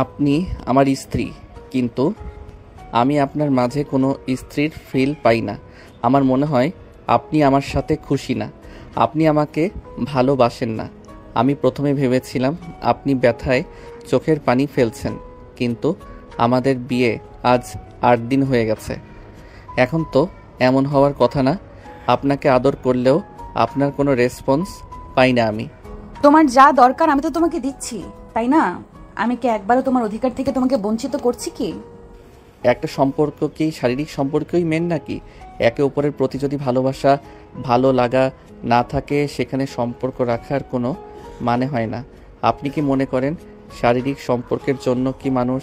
আপনি আমার স্ত্রী, কিন্তু আমি আপনার মাঝে কোনো স্ত্রীর ফিল পাই না। আমার মনে হয় আপনি আমার সাথে খুশি না, আপনি আমাকে ভালোবাসেন না। আমি প্রথমে ভেবেছিলাম আপনি ব্যথায় চোখের পানি ফেলছেন, কিন্তু আমাদের বিয়ে আজ 8 দিন হয়ে গেছে। এখন তো এমন হওয়ার কথা না। আপনাকে আদর করলেও আপনার কোনো রেসপন্স পাই না আমি। তোমার যা দরকার আমি তো তোমাকে দিচ্ছি, তাই না? আমি কি একবারও তোমার অধিকার থেকে তোমাকে বঞ্চিত করছি কি? একটা সম্পর্ক কি শারীরিক সম্পর্কই মেন নাকি? একে অপরের প্রতি যদি ভালোবাসা, ভালো লাগা না থাকে, সেখানে সম্পর্ক রাখার কোনো মানে হয় না। আপনি কি মনে করেন শারীরিক সম্পর্কের জন্য কি মানুষ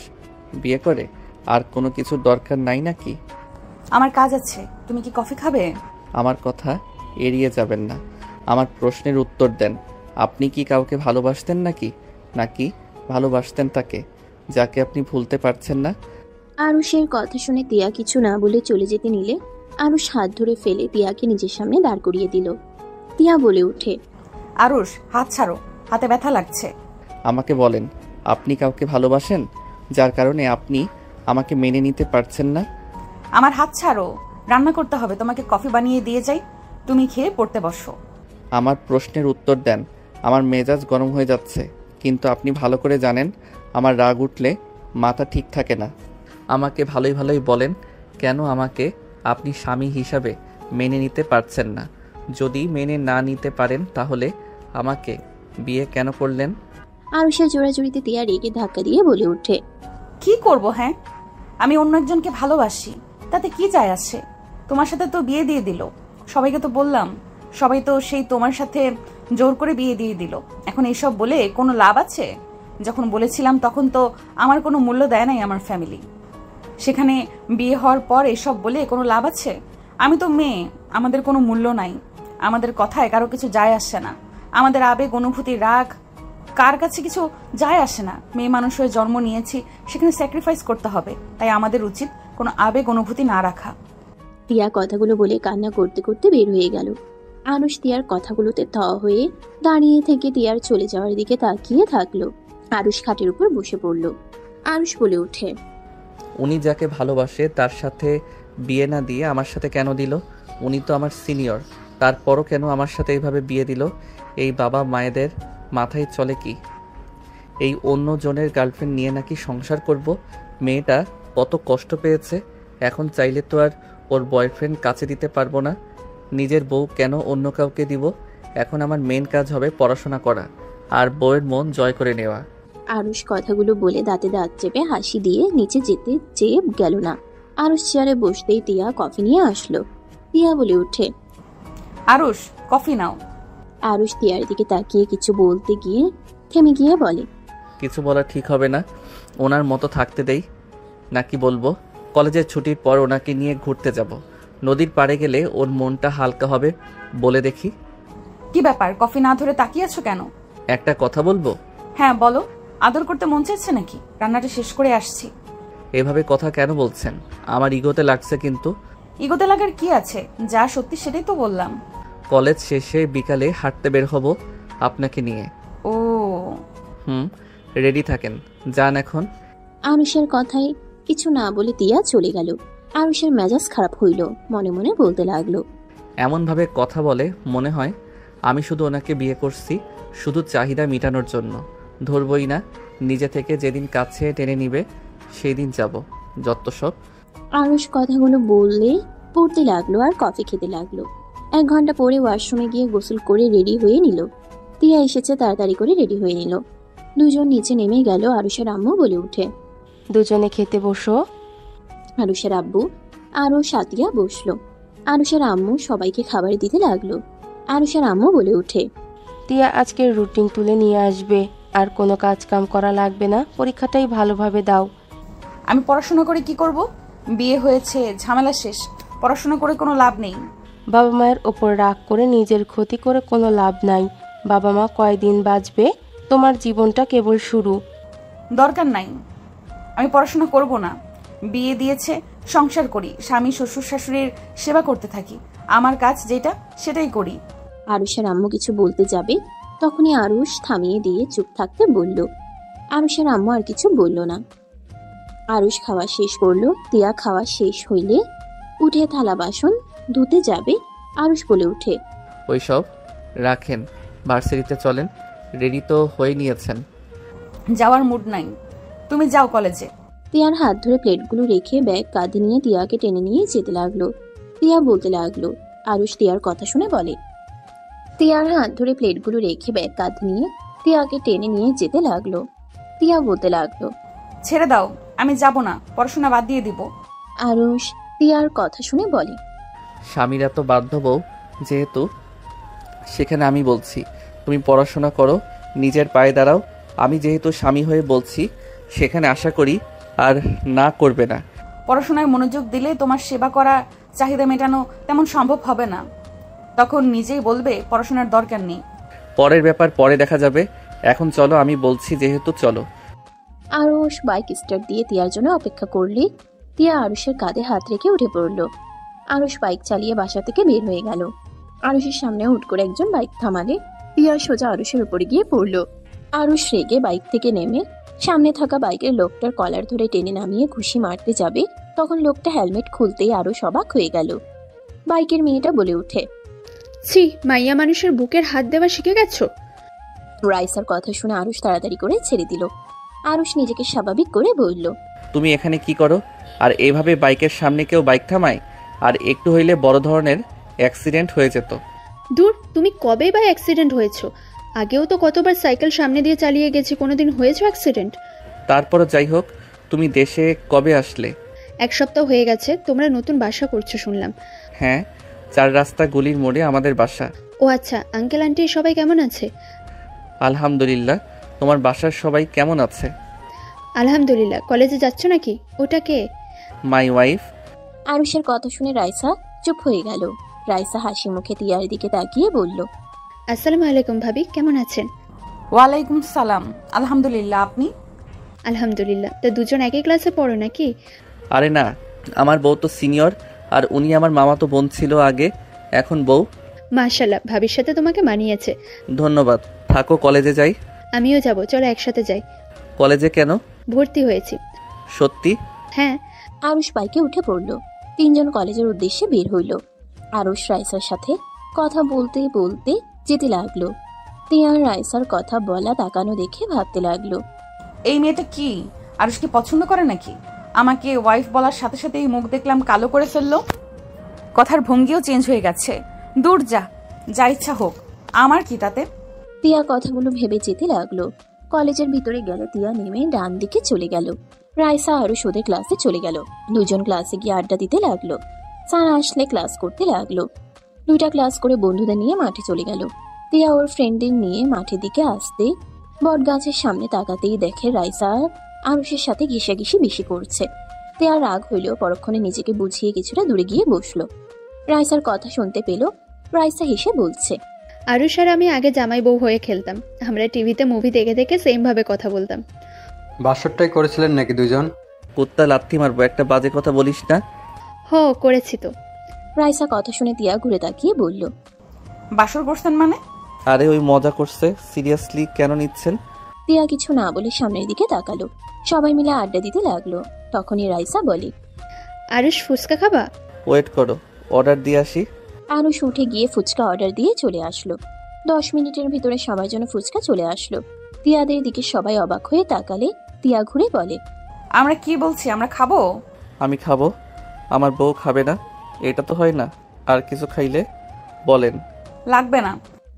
বিয়ে করে? আর কোনো কিছুর দরকার নাই নাকি? আমার কাজ আছে, তুমি কি কফি খাবে? আমার কথা এড়িয়ে যাবেন না, আমার প্রশ্নের উত্তর দেন। আপনি কি কাউকে ভালোবাসতেন নাকি ভালোবাসতেন তাকে, যাকে আপনি ভুলতে পারছেন না? আরুষের কথা শুনে তিয়া কিছু না বলে চলে যেতে নিলে আরুষ হাত ধরে ফেলে তিয়াকে নিজের সামনে দাঁড় করিয়ে দিল। তিয়া বলে ওঠে, আরুষ, হাত ছাড়ো, হাতে ব্যথা লাগছে। আমাকে বলেন, আপনি কাউকে ভালোবাসেন যার কারণে আপনি আমাকে মেনে নিতে পারছেন না? আমার হাত ছাড়ো, রান্না করতে হবে, তোমাকে কফি বানিয়ে দিয়ে যাই, তুমি খেয়ে পড়তে বসো। আমার প্রশ্নের উত্তর দেন। আমার মেজাজ গরম হয়ে যাচ্ছে, কিন্তু আপনি ভালো করে জানেন আমার রাগ উঠলে মাথা ঠিক থাকে না। আমাকে ভালোই বলেন, কেন আমাকে আপনি স্বামী হিসাবে মেনে নিতে পারছেন না? যদি মেনে না নিতে পারেন তাহলে আমাকে বিয়ে কেন করলেন? আরুষের জোড়াজুড়িতে তিয়া রেগে ধাক্কা দিয়ে বলে ওঠে, কি করব? হ্যাঁ, আমি অন্য একজনকে ভালোবাসি, তাতে কি যায় আসে? তোমার সাথে তো বিয়ে দিয়ে দিল, সবাইকে তো বললাম, সবাই তো সেই তোমার সাথে জোর করে বিয়ে দিয়ে দিল। এখন এইসব বলে কোনো লাভ আছে? যখন বলেছিলাম তখন তো আমার কোনো মূল্য দেয় নাই আমার ফ্যামিলি, সেখানে বিয়ে হওয়ার পর এসব বলে কোনো লাভ আছে? আমি তো মেয়ে, আমাদের কোনো মূল্য নাই, আমাদের কথায় কারো কিছু যায় আসে না, আমাদের আবেগ অনুভূতি রাগ কার কাছে কিছু যায় আসে না। মেয়ে মানুষ হয়ে জন্ম নিয়েছি, সেখানে স্যাক্রিফাইস করতে হবে, তাই আমাদের উচিত কোনো আবেগ অনুভূতি না রাখা। তিয়া কথাগুলো বলে কান্না করতে করতে বের হয়ে গেল। আরুষ তিয়ার কথাগুলোতে থ হয়ে দাঁড়িয়ে থেকে তিয়ার চলে যাওয়ার দিকে তাকিয়ে থাকলো। আরুষ খাটের উপর বসে পড়ল। আরুষ বলে ওঠে, উনি যাকে ভালোবাসে তার সাথে বিয়ে না দিয়ে আমার সাথে কেন দিল? উনি তো আমার সিনিয়র, তারপরও কেন আমার সাথে এইভাবে বিয়ে দিল? এই বাবা মায়েদের মাথায় চলে কি এই অন্য জনের গার্লফ্রেন্ড নিয়ে নাকি সংসার করব? মেয়েটা কত কষ্ট পেয়েছে, এখন চাইলে তো আর ওর বয়ফ্রেন্ড কাছে দিতে পারবো না। নিজের বউ কেন অন্য কাউকে দিব? এখন আমার মেন কাজ হবে পড়াশোনা করা আর বউয়ের মন জয় করে নেওয়া। আরুষ কথাগুলো বলে দাঁতে দাঁত চেপে হাসি দিয়ে নিচে যেতে চেয়ে গেল না। আরুষ চেয়ারে বসতেই তিয়া কফি নিয়ে আসলো। তিয়া বলে ওঠে, আরুষ, কফি নাও। আরুষ তিয়ার দিকে তাকিয়ে কিছু বলতে গিয়ে থেমে গিয়ে বলে, কিছু বলা ঠিক হবে না, ওনার মতো থাকতে দেই নাকি বলবো? কলেজের ছুটির পর ওনাকে নিয়ে ঘুরতে যাব, নদীর পাড়ে গেলে ওর মনটা হালকা হবে, বলে দেখি। কি ব্যাপার, কফি না ধরে তাকিয়ে আছো কেন? একটা কথা বলবো? হ্যাঁ বলো। আদর করতে মন চাইছে নাকি? রান্নাটা শেষ করে আসছি। এভাবে কথা কেন বলছেন? আমার ইগোতে লাগছে কিন্তু। ইগোতে লাগার কি আছে? যা সত্যি সেটাই তো বললাম। কলেজ শেষে বিকালে হাঁটতে বের হব আপনাকে নিয়ে। ও রেডি থাকেন, যান এখন। আরুষের কথায় কিছু না বলে তিয়া চলে গেল। আরুষের মেজাজ খারাপ হইল, মনে মনে বলতে লাগলো, এমনভাবে কথা বলে মনে হয় আমি শুধু ওনাকে বিয়ে করছি শুধু চাহিদা মেটানোর জন্য। ধরবই না, নিজে থেকে যেদিন কাছে টেনে নিবে সেই দিন যাব, যত সব। আরুষ কথাগুলো বললে পড়তে লাগলো আর কফি খেতে লাগলো। 1 ঘন্টা পরে ওয়াশরুমে গিয়ে গোসল করে রেডি হয়ে নিল। তিয়া এসেছে, তাড়াতাড়ি করে রেডি হয়ে নিল। দুজন নিচে নেমে গেল। আরুষের আম্মু বলে উঠে, দুজনে খেতে বসো। আরুষের আব্বু আরও সাতিয়া বসলো। আরুষের আম্মু সবাইকে খাবার দিতে লাগলো। আরুষের আম্মু বলে উঠে, তিয়া আজকের রুটিন তুলে নিয়ে আসবে, আর কোনো কাজ কাম করা লাগবে না, পরীক্ষাটাই ভালোভাবে দাও। আমি পড়াশোনা করে কি করব? বিয়ে হয়েছে, ঝামেলা শেষ, পড়াশোনা করে কোনো লাভ নেই। বাবা মায়ের ওপর রাগ করে নিজের ক্ষতি করে কোনো লাভ নাই। বাবা মা কয়দিন বাঁচবে, তোমার জীবনটা কেবল শুরু। দরকার নাই, আমি পড়াশোনা করব না। বিয়ে দিয়েছে, সংসার করি, স্বামী শ্বশুর শাশুড়ির সেবা করতে থাকি, আমার কাজ যেটা সেটাই করি। আরুষের আম্মু কিছু বলতে যাবে, তখনই আরুষ থামিয়ে দিয়ে চুপ থাকতে বলল। আরুষের আম্মু আর কিছু বলল না। আরুষ খাওয়া শেষ করলো। তিয়া খাওয়া শেষ হইলে উঠে থালা বাসন ধুতে যাবে। আরুষ বলে উঠে, ওইসব রাখেন, ভার্সিটিতে চলেন। রেডি তো হয়ে নিয়েছেন? যাওয়ার মুড নাই, তুমি যাও কলেজে। তিয়ার হাত ধরে প্লেটগুলো রেখে ব্যাগ কাঁধে নিয়ে তিয়াকে টেনে নিয়ে যেতে লাগলো। তিয়া বলতে লাগলো। আরুষ তিয়ার কথা শুনে বলে। তিয়ার হাত ধরে প্লেটগুলো রেখে ব্যাগ কাঁধে নিয়ে তিয়াকে টেনে নিয়ে যেতে লাগলো। তিয়া বলতে লাগলো, ছেড়ে দাও, আমি যাব না, পড়াশোনা বাদ দিয়ে দিব। আরুষ তিয়ার কথা শুনে বলে। স্বামীরা তো বাধ্য বউ, যেহেতু সেখানে আমি বলছি তুমি পড়াশোনা করো, নিজের পায়ে দাঁড়াও। আমি যেহেতু স্বামী হয়ে বলছি, সেখানে আশা করি আর না করবে না। পড়াশোনায় মনোযোগ দিলে তোমার সেবা করা, চাহিদা মেটানো তেমন সম্ভব হবে না। তখন নিজেই বলবে পড়াশোনার দরকার নেই। পরের ব্যাপার পরে দেখা যাবে, এখন চলো, আমি বলছি যেহেতু চলো। আরুষ বাইক স্টার্ট দিয়ে তিয়ার জন্য অপেক্ষা করলে তিয়া আরুষের কাঁধে হাত রেখে উঠে পড়ল। আরুষ বাইক চালিয়ে বাসা থেকে বের হয়ে গেল। আরুষের সামনে হুট করে একজন বাইক থামালে তিয়া সোজা আরুষের উপরে গিয়ে পড়ল। আরুষ রেগে বাইক থেকে নেমে সামনে থাকা বাইকের লোকটার কলার ধরে টেনে নামিয়ে ঘুষি মারতে যাবে, তখন লোকটা হেলমেট খুলতেই আরুষ অবাক হয়ে গেল। বাইকের মেয়েটা বলে উঠে, ছি, মাইয়া মানুষের বুকের হাত দেওয়া শিখে গেছো? রাইসার কথা শুনে আরুষ তাড়াতাড়ি করে ছেড়ে দিল। আরুষ নিজেকে স্বাভাবিক করে বলল, তুমি এখানে কি করো? আর এভাবে বাইকের সামনে কেউ বাইক থামায়? আর একটু হইলে বড় ধরনের অ্যাক্সিডেন্ট হয়ে যেত। দূর, তুমি কবে বা অ্যাক্সিডেন্ট হয়েছো? আগেও তো কতবার সাইকেল সামনে দিয়ে চালিয়ে গেছি, কোনোদিন হয়েছে অ্যাক্সিডেন্ট? তারপরও যাই হোক, তুমি দেশে কবে আসলে? 1 সপ্তাহ হয়ে গেছে। তোমরা নতুন বাসা করছো শুনলাম। হ্যাঁ, 4 রাস্তা গলির মোড়ে আমাদের বাসা। ও আচ্ছা, আঙ্কেল আন্টি সবাই কেমন আছে? আলহামদুলিল্লাহ। তোমার বাসার সবাই কেমন আছে? আলহামদুলিল্লাহ। কলেজে যাচ্ছ নাকি? ওটা কে? My wife. আরুষের কথা শুনে রাইসা চুপ হয়ে গেল। রাইসা হাসি মুখে তিয়ার দিকে তাকিয়ে বলল, আসসালামু আলাইকুম ভাবি, কেমন আছেন? ওয়ালাইকুম সালাম, আলহামদুলিল্লাহ। আপনি? আলহামদুলিল্লাহ। তো দুজন একই ক্লাসে পড়ো নাকি? আরে না, আমার বউ তো সিনিয়র, আর উনি আমার মামাতো বোন ছিল আগে, এখন বউ। মাশাআল্লাহ, ভাবির সাথে তোমাকে মানিয়েছে। ধন্যবাদ। থাকো, কলেজে যাই। আমিও যাব, চলো একসাথে যাই। কলেজে কেন? ভর্তি হয়েছি। সত্যি? হ্যাঁ। আরুষ বাইকে উঠে পড়ল। তিনজন কলেজের উদ্দেশ্যে বের হইল। আরুষ রাইসার সাথে কথা বলতে বলতে যেতে লাগলো। তিয়া রাইসার কথা বলা তাকানো দেখে ভাবতে লাগলো, এই মেয়েটা কি আরুষকে পছন্দ করে নাকি? আমাকে ওয়াইফ বলার সাথে সাথে এই মুখ দেখলাম কালো করে ফেললো। কথার ভঙ্গিও চেঞ্জ হয়ে গেছে। দূর যা, যা ইচ্ছা হোক, আমার কি তাতে? তিয়া কথাগুলো ভেবে যেতে লাগলো। কলেজের ভিতরে গেলে তিয়া নেমে ডান দিকে চলে গেল। রাইসা আরুষ ওদের ক্লাসে চলে গেল। দুজন ক্লাসে গিয়ে আড্ডা দিতে লাগলো। স্যার আসলে ক্লাস করতে লাগলো। 2টা ক্লাস করে বন্ধুদের নিয়ে মাঠে চলে গেল। তিয়া ওর ফ্রেন্ডদের নিয়ে মাঠের দিকে আসতে বট গাছের সামনে তাকাতেই দেখে রাইসা আরুষের সাথে ঘিসাঘিসি বেশি করছে। তিয়া রাগ হইলেও পরক্ষণে নিজেকে বুঝিয়ে কিছুটা দূরে গিয়ে বসলো। রাইসার কথা শুনতে পেল। রাইসা হেসে বলছে, আরুষ আর আমি আগে জামাই বউ হয়ে খেলতাম। আমরা টিভিতে মুভি দেখে দেখে সেম ভাবে কথা বলতাম। বাসরটাই করেছিলেন নাকি দুজন? কুত্তা লাথি মারবো, একটা বাজে কথা বলিস না। হো, করেছি তো। রাইসা কথা শুনে তিয়া ঘুরে তাকিয়ে বলল, বাসর করছেন মানে? আরে ওই মজা করছে, সিরিয়াসলি কেন নিচ্ছেন? তিয়া কিছু না বলে সামনের দিকে তাকালো। সবাই মিলে আড্ডা দিতে লাগলো। তখনই রাইসা বলে, আরুষ, ফুচকা খাবা? ওয়েট করো, অর্ডার দিয়ে আসি। আরুষ উঠে গিয়ে ফুচকা অর্ডার দিয়ে চলে আসলো। 10 মিনিটের ভিতরে সবার জন্য ফুচকা চলে আসলো। তিয়াদের দিকে সবাই অবাক হয়ে তাকালে তিয়া ঘুরে বলে, আমরা কি বলছি, আমরা খাবো? আমি খাবো, আমার বউ খাবে না? এটা তো হয় না। আর কিছু খাইলে বলেন। লাগবে না।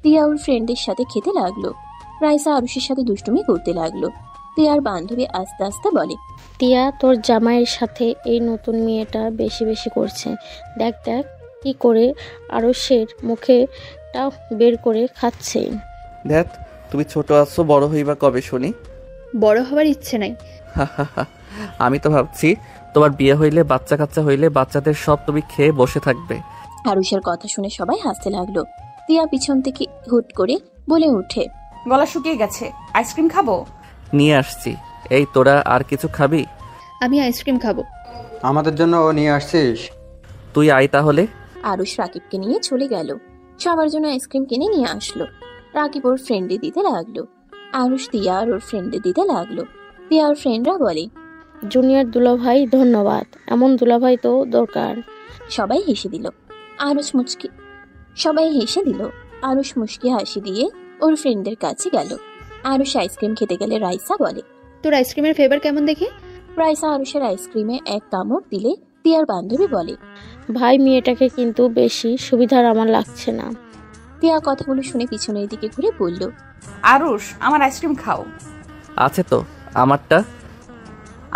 তিয়া ওর ফ্রেন্ডের সাথে খেতে লাগলো। রাইসা আরুষের সাথে দুষ্টুমি করতে লাগলো। তিয়ার বান্ধবী আস্তে আস্তে বলে, তিয়া, তোর জামাইয়ের সাথে এই নতুন মেয়েটা বেশি বেশি করছে। দেখ দেখ কি করে আরুষের মুখেটা বের করে খাচ্ছে। ধ্যাত, তুমি ছোট আছো, বড় হইবা কবে শুনি? বড় হওয়ার ইচ্ছে নাই। আমি তো ভাবছি তোমার বিয়ে হইলে, বাচ্চা কাচ্চা হইলে বাচ্চাদের সব তুমি খেয়ে বসে থাকবে। আরুষের কথা শুনে সবাই হাসতে লাগলো। তিয়া পিছন থেকে হুট করে বলে উঠে, গলা শুকিয়ে গেছে, আইসক্রিম খাবো? নিয়ে আসছি। এই তোরা আর কিছু খাবি? আমি আইসক্রিম খাবো। আমাদের জন্য ও নিয়ে আসছিস? তুই আয় তাহলে। আরুষ রাকিবকে নিয়ে চলে গেল। সবার জন্য আইসক্রিম কিনে নিয়ে আসলো। রাকিব ওর ফ্রেন্ডে দিতে লাগলো, আরুষ তিয়া আর ওর ফ্রেন্ডে দিতে লাগলো। তিয়া ওর ফ্রেন্ডরা বলে, জুনিয়র দুলাভাই ধন্যবাদ, এমন দুলাভাই তো দরকার। সবাই হেসে দিল। আরুষ মুচকি হাসি দিয়ে ওর ফ্রেন্ডদের কাছে গেল। আরুষ আইসক্রিম খেতে গেলে রাইসা বলে, তোর আইসক্রিমের ফ্লেভার কেমন দেখি? রাইসা আরুষের আইসক্রিমে এক কামড় দিলে তিয়ার বান্ধবী বলে, ভাই মেয়েটাকে কিন্তু বেশি সুবিধার আমার লাগছে না। তিয়া কথাগুলো শুনে পিছনের দিকে ঘুরে বলল, আরুষ, আমার আইসক্রিম খাও। আছে তো আমারটা।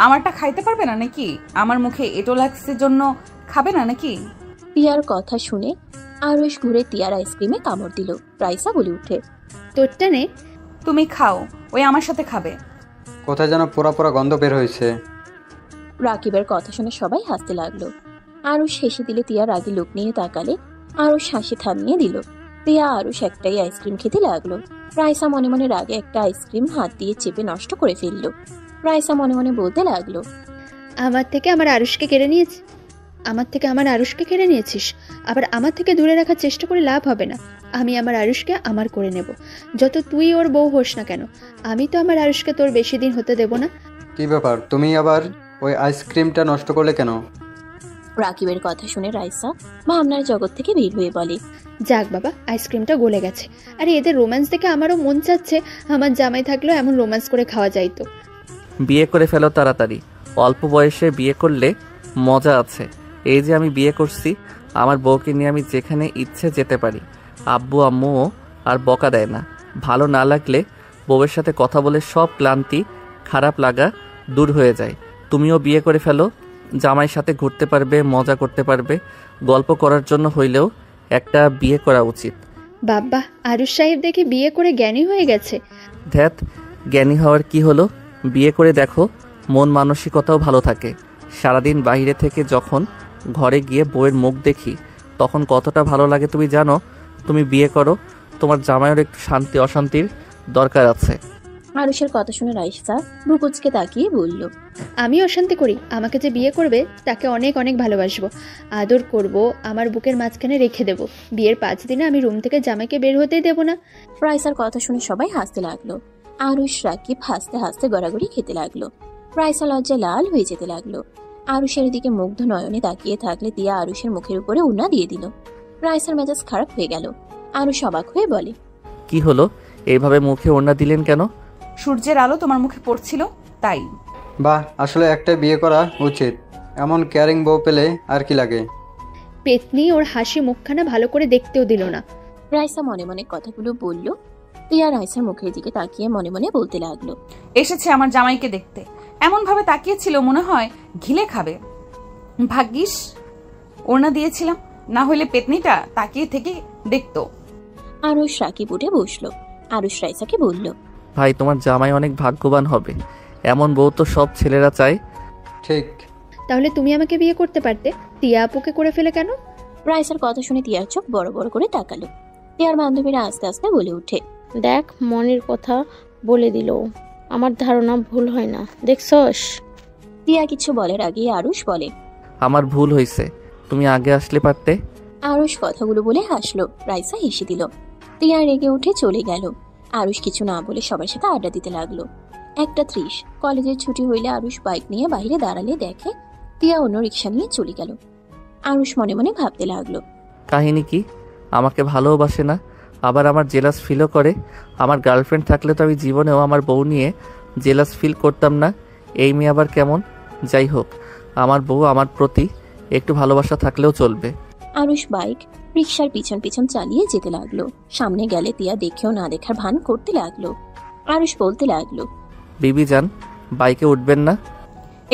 আমারটা খাইতে পারবে না নাকি? আমার মুখে এটো লাগছে জন্য খাবে না নাকি? তিয়ার কথা শুনে আরুষ ঘুরে তিয়ার আইসক্রিমে কামড় দিল। রাইসা বলে উঠে, তোরটা নে। তুমি খাও, ওই আমার সাথে খাবে। কোথায় যেন পোড়া পোড়া গন্ধ বের হয়েছে। রাকিবের কথা শুনে সবাই হাসতে লাগলো। আরুষ হেসে দিলে তিয়া রাগে লোক নিয়ে তাকালে আরুষ হাসি থামিয়ে দিল। তিয়া আরুষ একটাই আইসক্রিম খেতে লাগলো। রাইসা মনে মনে রাগে একটা আইসক্রিম হাত দিয়ে চেপে নষ্ট করে ফেললো। রাইসা মনে মনে বলতে লাগলো, আমার থেকে আমার আরুষকে কেড়ে নিয়েছিস, আবার আমার থেকে দূরে রাখার চেষ্টা করে লাভ হবে না। আমি আমার আরুষকে আমার করে নেব, যত তুই ওর বউ হোস না কেন। আমি তো আমার আরুষকে তোর বেশি দিন হতে দেব না। কি ব্যাপার, তুমি আবার ওই আইসক্রিমটা নষ্ট করলে কেন? রাকিবের কথা শুনে রাইসা ভাবনার জগৎ থেকে বের হয়ে বলে, যাক বাবা, আইসক্রিমটা গলে গেছে। আরে এদের রোম্যান্স দেখে আমারও মন চাচ্ছে আমার জামাই থাকলেও এমন রোম্যান্স করে খাওয়া যাইতো। বিয়ে করে ফেলো তাড়াতাড়ি, অল্প বয়সে বিয়ে করলে মজা আছে। এই যে আমি বিয়ে করছি, আমার বউকে নিয়ে আমি যেখানে ইচ্ছে যেতে পারি। আব্বু আম্মুও আর বকা দেয় না। ভালো না লাগলে বউয়ের সাথে কথা বলে সব ক্লান্তি খারাপ লাগা দূর হয়ে যায়। তুমিও বিয়ে করে ফেলো, জামাইয়ের সাথে ঘুরতে পারবে, মজা করতে পারবে। গল্প করার জন্য হইলেও একটা বিয়ে করা উচিত। বাবা, আরুষ সাহেব দেখে বিয়ে করে জ্ঞানী হয়ে গেছে। ধ্যাত, জ্ঞানী হওয়ার কি হলো? বিয়ে করে দেখো, মন মানসিকতাও ভালো থাকে। সারাদিন বাইরে থেকে যখন ঘরে গিয়ে বউয়ের মুখ দেখি তখন কতটা ভালো লাগে তুমি জানো? তুমি বিয়ে করো, তোমার জামাইয়ের একটু শান্তি অশান্তির দরকার আছে। আরুষের কথা শুনে রাইসা ভ্রুকুচকে তাকিয়ে বলল, আমি অশান্তি করি? আমাকে যে বিয়ে করবে তাকে অনেক অনেক ভালোবাসবো, আদর করব, আমার বুকের মাঝখানে রেখে দেব। বিয়ের 5 দিনে আমি রুম থেকে জামাইকে বের হতেই দেব না। রাইসার কথা শুনে সবাই হাসতে লাগলো। আরুষ রাকিব হাসতে হাসতে গড়াগড়ি খেতে লাগলো। রাইসা লজ্জায় লাল হয়ে যেতে লাগলো। আরুষের দিকে মুগ্ধ নয়নে তাকিয়ে থাকলে তিয়া আরুষের মুখের উপরে উন্না দিয়ে দিল। রাইসার মেজাজ খারাপ হয়ে গেল। আরুষ অবাক হয়ে বলে, কি হলো, এইভাবে মুখে ওড়না দিলেন কেন? সূর্যের আলো তোমার মুখে পড়ছিল তাই। বাহ, আসলে একটা বিয়ে করা উচিত। এমন কেয়ারিং বউ পেলে আর কি লাগে। পেতনি ওর হাসি মুখখানা ভালো করে দেখতেও দিল না। রাইসা মনে মনে কথাগুলো বলল। তিয়া রাইসার মুখের দিকে তাকিয়ে মনে মনে বলতে লাগলো, এসেছে আমার জামাইকে দেখতে। এমন ভাবে তাকিয়েছিল মনে হয় ঘিলে খাবে। ভাগ্যিস ওড়না দিয়েছিলাম, না হলে পেতনিটা তাকিয়ে থেকে দেখতো। আরুষ রাকিব উঠে বসলো। আরুষ রাইসাকে বলল, ভাই, তোমার জামাই অনেক ভাগ্যবান হবে। এমন বউ তো সব ছেলেরা চায়। ঠিক। তাহলে তুমি আমাকে বিয়ে করতে পারতে, টিয়া আপুকে করে ফেলে কেন? রাইসার কথা শুনে তিয়ার চোখ বড় বড় করে তাকালো। তিয়ার বান্ধবীরা আস্তে আস্তে বলে উঠে, দেখ, মনের কথা বলে দিল, আমার ধারণা ভুল হয় না, দেখছস? তিয়া কিছু বলার আগে আরুষ বলে, আমার ভুল হয়েছে, তুমি আগে আসলে পারতে। আরুষ কথাগুলো বলে হাসলো। রাইসা হেসে দিল। তিয়া রেগে উঠে চলে গেল। আরুষ কিছু না বলে সবার সাথে আড্ডা দিতে লাগলো। 1:30 কলেজের ছুটি হইলে আরুষ বাইক নিয়ে বাইরে দাঁড়ালে দেখে তিয়া অন্য রিক্সা নিয়ে চলে গেল। আরুষ মনে মনে ভাবতে লাগলো, কাহিনী কি? আমাকে ভালোবাসে না, আবার আমার জেলাস ফিলও করে। আমার গার্লফ্রেন্ড থাকলে তো আমি জীবনেও আমার বউ নিয়ে জেলাস ফিল করতাম না। এই মেয়ে আবার কেমন? যাই হোক, আমার বউ আমার প্রতি একটু ভালোবাসা থাকলেও চলবে। আরুষ বাইক রিক্সার পিছন পিছন চালিয়ে যেতে লাগলো। সামনে গেলে তিয়া দেখেও না দেখার ভান করতে লাগলো। আরুষ বলতে লাগলো, বিবি যান, বাইকে উঠবেন না?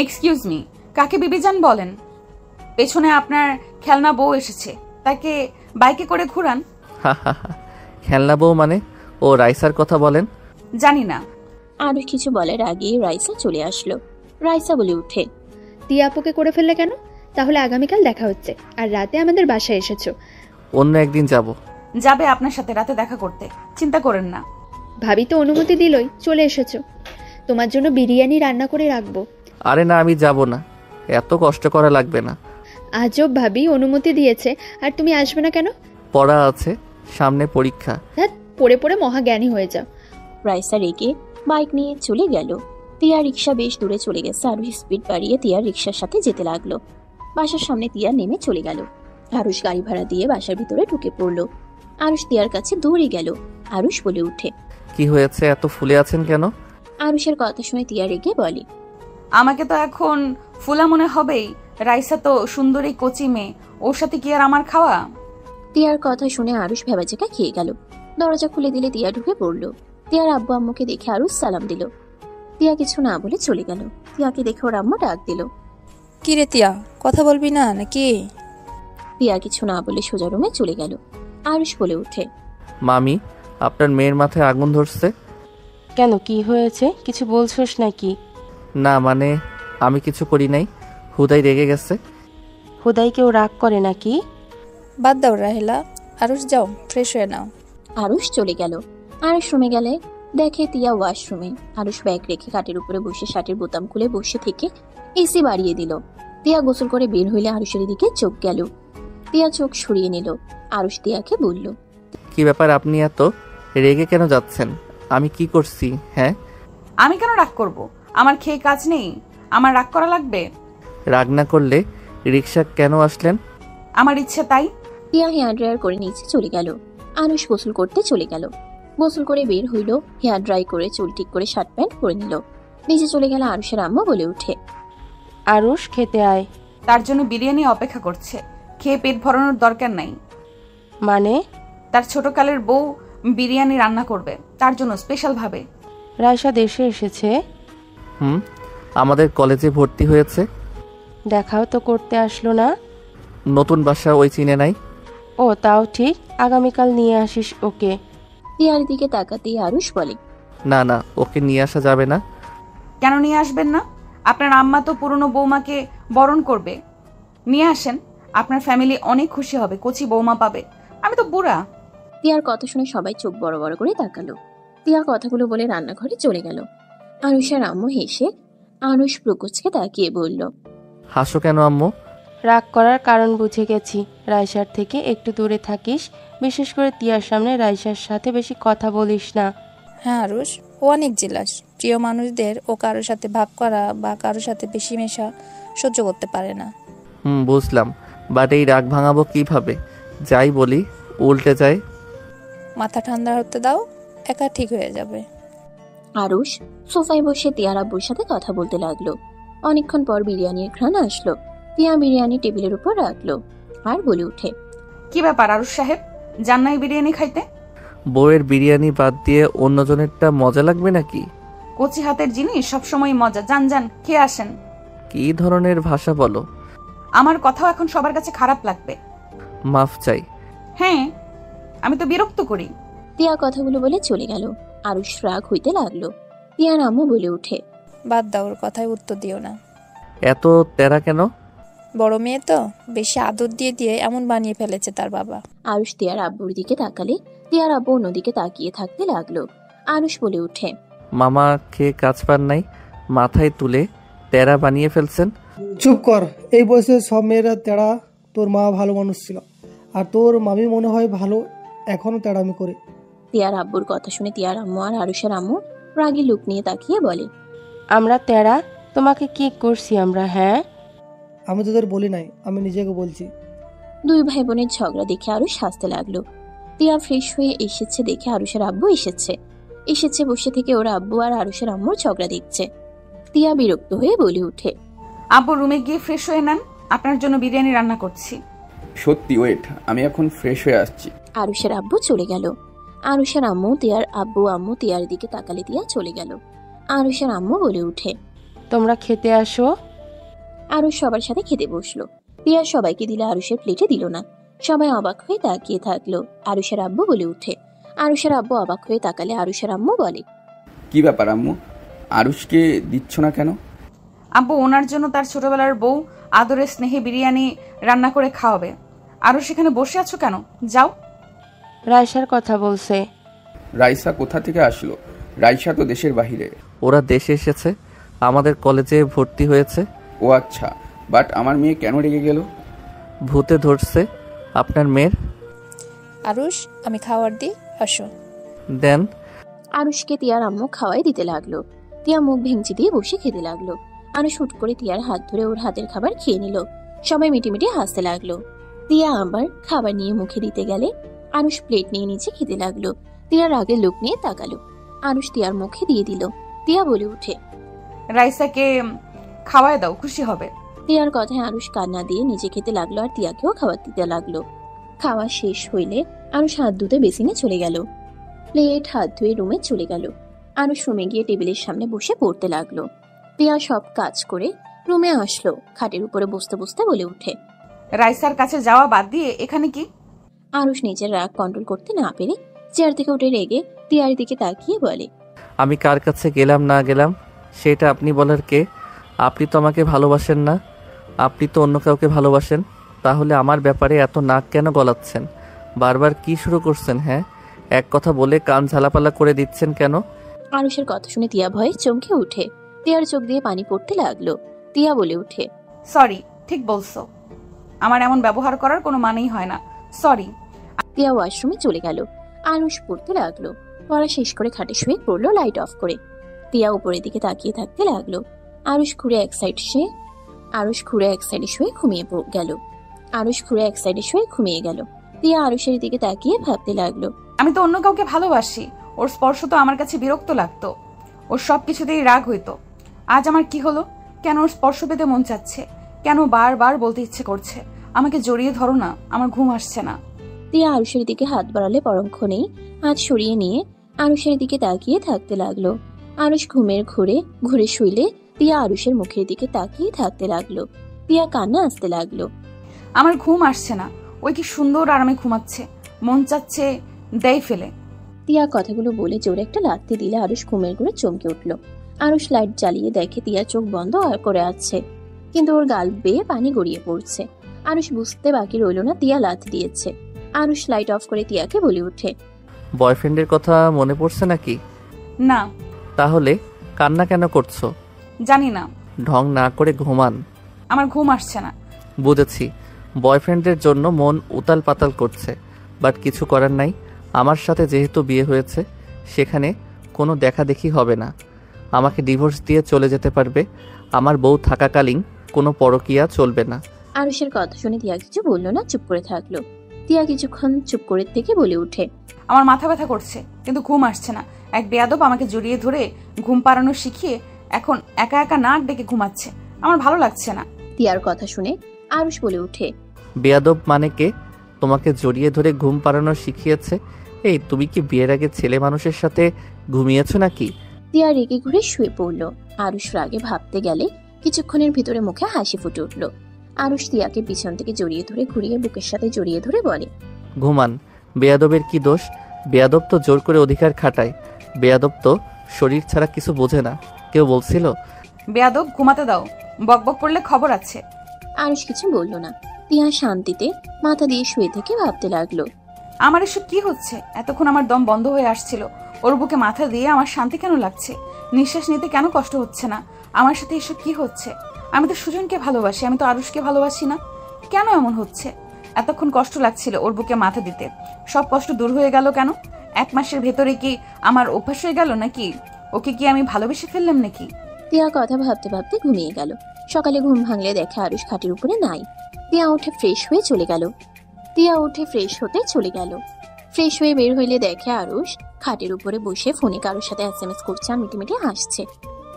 এক্সকিউজ মি, কাকে বিবিজান বলেন? পেছনে আপনার খেলনা বউ এসেছে, তাকে বাইকে করে ঘুরান। খেলনা বউ মানে? ও রাইসার কথা বলেন? জানি না। আরুষ কিছু বলার আগে রাইসা চলে আসলো। রাইসা বলে উঠে, টিয়া আপুকে করে ফেললে কেন? তাহলে আগামীকাল দেখা হচ্ছে, আর রাতে আমাদের বাসায় এসেছো। অন্য একদিন যাব। যাবে আপনার সাথে রাতে দেখা করতে, চিন্তা করেন না। ভাবি তো অনুমতি দিলই, চলে এসেছো। তোমার জন্য বিরিয়ানি রান্না করে রাখবো। আরে না, আমি যাব না, এত কষ্ট করা লাগবে না। আজব, ভাবি অনুমতি দিয়েছে আর তুমি আসবে না কেন? পড়া আছে, সামনে পরীক্ষা। ধ্যাৎ, পড়ে পড়ে মহাজ্ঞানী হয়ে যাও। রাইসা রেগে বাইক নিয়ে চলে গেল। তিয়া রিক্সা বেশ দূরে চলে গেছে। আরুষ স্পিড বাড়িয়ে তিয়ার রিক্সার সাথে যেতে লাগলো। বাসার সামনে তিয়া নেমে চলে গেল। আরুষ গাড়ি ভাড়া দিয়ে বাসার ভিতরে ঢুকে পড়লো। আরুষ তিয়ার কাছে দৌড়ে গেল। আরুষ বলে উঠে, কি হয়েছে, এত ফুলে আছেন কেন? আরুষের কথা শুনে তিয়া রেগে বলে, আমাকে তো এখন ফুলা মনে হবেই। রাইসা তো সুন্দরী কচি মেয়ে, ওর সাথে কি আর আমার খাওয়া? তিয়ার কথা শুনে আরুষ ভেবাচেকা খেয়ে গেল। দরজা খুলে দিলে তিয়া ঢুকে পড়লো। তিয়ার আব্বু আম্মুকে দেখে আরুষ সালাম দিল। তিয়া কিছু না বলে চলে গেল। তিয়াকে দেখে ওর আম্মু ডাক দিল, কি রে তিয়া, কথা বলবি না নাকি? তিয়া কিছু না বলে সোজা রুমে চলে গেল। আরুষ বলে উঠে, মামি, আপনার মেয়ের মাথায় আগুন ধরছে। কেন, কি হয়েছে? কিছু বলছোস নাকি? না মানে আমি কিছু করি নাই, হুদাই রেগে গেছে। হুদাই কেউ রাগ করে নাকি? বাদ দাও রাহেলা, আরুষ যাও ফ্রেশ হয়ে নাও। আরুষ চলে গেল। আরুষ রুমে গেলে দেখে তিয়া ওয়াশরুমে। আরুষ ব্যাগ রেখে খাটের উপরে বসে শার্টের বোতাম খুলে বসে থেকে এসি বাড়িয়ে দিল। তিয়া গোসল করে বের হইলে আরুষের দিকে চোখ গেল। তিয়া চোখ সরিয়ে নিল। আরুষ তিয়াকে বলল, কি ব্যাপার, আপনি এত রেগে কেন যাচ্ছেন? আমি কি করছি? হ্যাঁ, আমি কেন রাগ করব? আমার খেয়ে কাজ নেই, আমার রাগ করা লাগবে? রাগ না করলে রিক্সা কেন আসলেন? আমার ইচ্ছে তাই। তিয়া হেয়ার ড্রায়ার করে নিচে চলে গেল। আরুষ গোসল করতে চলে গেল। গোসল করে বের হইল, হেয়ার ড্রাই করে চুল ঠিক করে শার্ট প্যান্ট পরে নিল। নিচে চলে গেল। আরুষের আম্মা বলে উঠে, আরুষ খেতে আয়। তার জন্য বিরিয়ানি অপেক্ষা করছে, খেয়ে পেট ভরানোর দরকার নাই। মানে? তার ছোটকালের বউ বিরিয়ানি রান্না করবে, তার জন্য স্পেশাল ভাবে। রাইসা দেশে এসেছে? আমাদের কলেজে ভর্তি হয়েছে। দেখাও তো করতে আসলো না। নতুন বাসা ওই চিনে নাই। ও তাও ঠিক, আগামীকাল নিয়ে আসিস ওকে। তিয়ার দিকে তাকাতেই আরুষ বলে, না না, ওকে নিয়ে আসা যাবে না। কেন নিয়ে আসবেন না? আপনার আম্মা তো পুরনো বৌমাকে বরণ করবে, নিয়ে আসেন। আপনার ফ্যামিলি অনেক খুশি হবে, কচি বৌমা পাবে। আমি তো বুড়া। তিয়ার কথা শুনে সবাই চোখ বড় বড় করে তাকালো। তিয়া কথাগুলো বলে রান্নাঘরে চলে গেল। আরুষের আম্মু হেসে আরুষ প্রকোচকে তাকিয়ে বলল, হাসো কেন আম্মু? রাগ করার কারণ বুঝে গেছি। রাইসার থেকে একটু দূরে থাকিস, বিশেষ করে তিয়ার সামনে রাইসার সাথে বেশি কথা বলিস না। হ্যাঁ আরুষ, ও অনেক জেলাস। প্রিয় মানুষদের ও কারোর সাথে ভাব করা বা কারোর সাথে বেশি মেশা সহ্য করতে পারে না। বুঝলাম, বাট এই রাগ ভাঙাবো কিভাবে? যাই বলি উল্টে যায়। মাথা ঠান্ডা হতে দাও, একা ঠিক হয়ে যাবে। আরুষ সোফায় বসে তিয়ার আব্বুর সাথে কথা বলতে লাগলো। অনেকক্ষণ পর বিরিয়ানির ঘ্রাণ আসলো। তিয়া বিরিয়ানি টেবিলের উপর রাখলো আর বলে উঠে, কি ব্যাপার আরুষ সাহেব, যান নাই বিরিয়ানি খাইতে? বউয়ের বিরিয়ানি বাদ দিয়ে অন্যজনেরটা মজা লাগবে নাকি? কচি হাতের জিনিস সবসময় মজা, যান যান খেয়ে আসেন। কি ধরনের ভাষা বলো? আমার কথাও এখন সবার কাছে খারাপ লাগবে। মাফ চাই। হ্যাঁ, আমি তো বিরক্ত করি। তিয়া কথাগুলো বলে চলে গেল। আরুষ রাগ হইতে লাগলো। তিয়ার আম্মু বলে উঠে, বাদ দাও, ওর কথায় উত্তর দিও না। এত তেরা কেন? বড় মেয়ে তো, বেশি আদর দিয়ে দিয়ে এমন বানিয়ে ফেলেছে তার বাবা। আরুষ তিয়ার আব্বুর দিকে তাকালে তিয়ার আব্বু অন্যদিকে তাকিয়ে থাকতে লাগলো। আরুষ বলে উঠে, মামা খেয়ে কাজ পান নাই, মাথায় তুলে তেরা বানিয়ে ফেলছেন। চুপ কর, এই বয়সে সব মেয়েরা তেড়া। তোর মা ভালো মানুষ ছিল, আর তোর মামি মনে হয় ভালো, এখনো তেড়ামি করে। তিয়ার আব্বুর কথা শুনে তিয়ার আম্মু আর আরুষের আম্মু রাগী লুক নিয়ে তাকিয়ে বলে, আমরা তেরা? তোমাকে কি করছি আমরা? হ্যাঁ, আমি তোদের বলি নাই, আমি নিজেকে বলছি। দুই ভাই বোনের ঝগড়া দেখে আরুষ হাসতে লাগলো। তিয়া ফ্রেশ হয়ে এসেছে দেখে আরুষের আব্বু এসেছে বসে থেকে ওর আব্বু আর আরুষের আম্মুর ঝগড়া দেখছে। তিয়া বিরক্ত হয়ে বলে উঠে, আব্বু রুমে গিয়ে ফ্রেশ হয়ে নেন, আপনার জন্য বিরিয়ানি রান্না করছি। সত্যি, ওয়েট, আমি এখন ফ্রেশ হয়ে আসছি। আরুষের আব্বু চলে গেল। আরুষের আম্মু তিয়ার আম্মু তিয়ার দিকে তাকালে তিয়া চলে গেল। আরুষের আম্মু বলে উঠে, তোমরা খেতে আসো। আরুষ সবার সাথে খেতে বসলো। তিয়া সবাইকে দিলে আরুষের প্লেটে দিল না। সবাই অবাক হয়ে তাকিয়ে থাকলো। আরুষের আব্বু বলে উঠে। আরুষের আব্বু অবাক হয়ে তাকালে আরুষের আম্মু বলে, কি ব্যাপার আম্মু, আরুষকে দিচ্ছ না কেন? আব্বু ওনার জন্য তার ছোটবেলার বউ আদরের স্নেহে বিরিয়ানি রান্না করে খাওয়াবে। আরও সেখানে বসে আছো কেন, যাও। রাইসার কথা বলছে। রাইসা কোথা থেকে আসলো? রাইসা তো দেশের বাহিরে। ওরা দেশে এসেছে, আমাদের কলেজে ভর্তি হয়েছে। ও আচ্ছা, বাট আমার মেয়ে কেন রেগে গেল? ভূতে ধরছে আপনার মেয়ের। আরুষ, আমি খাবার দিই, আসো। দেন। আরুষকে তিয়ার আম্মু খাওয়াই দিতে লাগলো। তিয়া মুখ ভেঙচি দিয়ে বসে খেতে লাগলো। আরুষ হুট করে তিয়ার হাত ধরে ওর হাতের খাবার খেয়ে নিল। সবাই মিটিমিটি হাসতে লাগলো। তিয়া আবার খাবার নিয়ে মুখে দিতে গেলে আরুষ প্লেট নিয়ে নিচে খেতে লাগলো। তিয়ার আগে লোক নিয়ে তাকালো। আরুষ তিয়ার মুখে দিয়ে দিল। তিয়া বলে উঠে, রাইসাকে খাওয়ায় দাও, খুশি হবে। তিয়ার কথায় আরুষ কান্না দিয়ে নিজে খেতে লাগলো আর তিয়াকেও খাবার দিতে লাগলো। খাওয়া শেষ হইলে আরুষ হাত ধুতে বেসিনে চলে গেল। প্লেট হাত ধুয়ে রুমে চলে গেল। আরুষ রুমে গিয়ে টেবিলের সামনে বসে পড়তে লাগলো। তিয়া সব কাজ করে রুমে আসলো। খাটের উপরে বসতে বসতে বলে উঠে, রাইসার কাছে যাওয়া বাদ দিয়ে এখানে কি? আরুষ নিজের রাগ কন্ট্রোল করতে না পেরে চেয়ার থেকে উঠে রেগে তিয়ার দিকে তাকিয়ে বলে, আমি কার কাছে গেলাম না গেলাম সেটা আপনি বলার কে? আপনি তো আমাকে ভালোবাসেন না, আপনি তো অন্য কাউকে ভালোবাসেন। তাহলে আমার ব্যাপারে এত নাক কেন গলাচ্ছেন? বারবার কি শুরু করছেন? হ্যাঁ, এক কথা বলে কান ঝালাপালা করে দিচ্ছেন কেন? আরুষের কথা শুনে তিয়া ভয়ে চমকে উঠে। তিয়ার চোখ দিয়ে পানি পড়তে লাগলো। তিয়া বলে উঠে, সরি, ঠিক বলছো, আমার এমন ব্যবহার করার কোনো মানেই হয় না, সরি। তিয়া ওয়াশরুমে চলে গেল। আরুষ পড়তে লাগলো। পড়া শেষ করে খাটে শুয়ে পড়লো লাইট অফ করে। তিয়া উপরের দিকে তাকিয়ে থাকতে লাগলো। আরুষ ঘুরে এক সাইডে শুয়ে ঘুমিয়ে গেল। তিয়া আরুষের দিকে তাকিয়ে ভাবতে লাগলো, আমি তো অন্য কাউকে ভালোবাসি, ওর স্পর্শ তো আমার কাছে বিরক্ত লাগতো, ওর সব কিছুতেই রাগ হইতো। আজ আমার কি হলো? কেন ওর স্পর্শ পেতে মন চাচ্ছে? কেন বারবার বলতে ইচ্ছে করছে, আমাকে জড়িয়ে ধরো না, আমার ঘুম আসছে না। তিয়া আরুষের দিকে হাত বাড়ালে পরক্ষণেই হাত সরিয়ে নিয়ে আরুষের দিকে তাকিয়ে থাকতে লাগলো। আরুষ ঘুরে শুইলে তিয়া আরুষের মুখের দিকে তাকিয়ে থাকতে লাগলো। তিয়া কান্না আসতে লাগলো। আমার ঘুম আসছে না, ওই কি সুন্দর আরামে ঘুমাচ্ছে, মন চাচ্ছে দেয় ফেলে। তিয়া কথাগুলো বলে জোরে একটা লাথি দিলে আরুষ ঘুমের ঘুরে চমকে উঠলো। আরুষ লাইট জ্বালিয়ে দেখে তিয়া চোখ বন্ধ করে আছে, কিন্তু ওর গাল বেয়ে পানি গড়িয়ে পড়ছে। আরুষ বুঝতে বাকি রইল না তিয়া লাথি দিয়েছে। আরুষ লাইট অফ করে তিয়াকে বলে উঠে, বয়ফ্রেন্ডের কথা মনে পড়ছে নাকি? না। তাহলে কান্না কেন করছো? জানি না। ঢং না করে ঘুমান। আমার ঘুম আসছে না। বুঝেছি, বয়ফ্রেন্ডের জন্য মন উতাল পাতাল করছে, বাট কিছু করার নাই। আমার সাথে যেহেতু বিয়ে হয়েছে, সেখানে কোনো দেখা দেখি হবে না। আমাকে ডিভোর্স দিয়ে চলে যেতে পারবে। আমার বউ থাকাকালীন কোনো পরকীয়া চলবে না। আরুষের কথা শুনে তিয়া কিছু বললো না, চুপ করে থাকলো। তিয়া কিছুক্ষণ চুপ করে থেকে বলে উঠে, আমার মাথা ব্যথা করছে, কিন্তু ঘুম আসছে না। এক বেয়াদব আমাকে জড়িয়ে ধরে ঘুম পাড়ানো শিখিয়ে এখন একা একা নাক ডেকে ঘুমাচ্ছে, আমার ভালো লাগছে না। তিয়ার কথা শুনে আরুষ বলে উঠে, বেয়াদব মানে কে? তোমাকে জড়িয়ে ধরে ঘুম পাড়ানো শিখিয়েছে? এই, তুমি কি বিয়ের আগে ছেলে মানুষের সাথে ঘুমিয়েছো নাকি? তিয়া রেগে ঘুরে শুয়ে পড়লো। আরুষ রাগে ভাবতে গেলে কিছুক্ষণের ভিতরে মুখে হাসি ফুটে উঠলো। আরুষ তিয়াকে পিছন থেকে জড়িয়ে ধরে ঘুরিয়ে বুকের সাথে জড়িয়ে ধরে বলে, ঘুমান। বেয়াদবের কি দোষ? বেয়াদব তো জোর করে অধিকার খাটায়। বেয়াদব তো শরীর ছাড়া কিছু বোঝে না। কেউ বলছিল? বেয়াদব, ঘুমাতে দাও, বকবক করলে খবর আছে। আরুষ কিছু বলল না। তিয়া শান্তিতে মাথা দিয়ে শুয়ে থেকে ভাবতে লাগলো, আমার এসব কি হচ্ছে? এতক্ষণ আমার দম বন্ধ হয়ে আসছিল, ওর বুকে মাথা দিয়ে আমার শান্তি কেন লাগছে? নিঃশ্বাস নিতে কেন কষ্ট হচ্ছে না? আমার সাথে এসব কি হচ্ছে? আমি তো সুজনকে ভালোবাসি, আমি তো আরুষকে ভালোবাসি না। কেন এমন হচ্ছে? এতক্ষণ কষ্ট লাগছিল ওর বুকে মাথা দিতে, সব কষ্ট দূর হয়ে গেল কেন? 1 মাসের ভেতরে কি আমার অভ্যাস হয়ে গেল নাকি? ওকে কি আমি ভালোবেসে ফেললাম নাকি? তিয়া কথা ভাবতে ভাবতে ঘুমিয়ে গেল। সকালে ঘুম ভাঙলে দেখে আরুষ খাটের উপরে নাই। তিয়া উঠে ফ্রেশ হয়ে বের হইলে দেখে আরুষ খাটের উপরে বসে ফোনে কারোর সাথে SMS করছে আর মিটিমিটি হাসছে।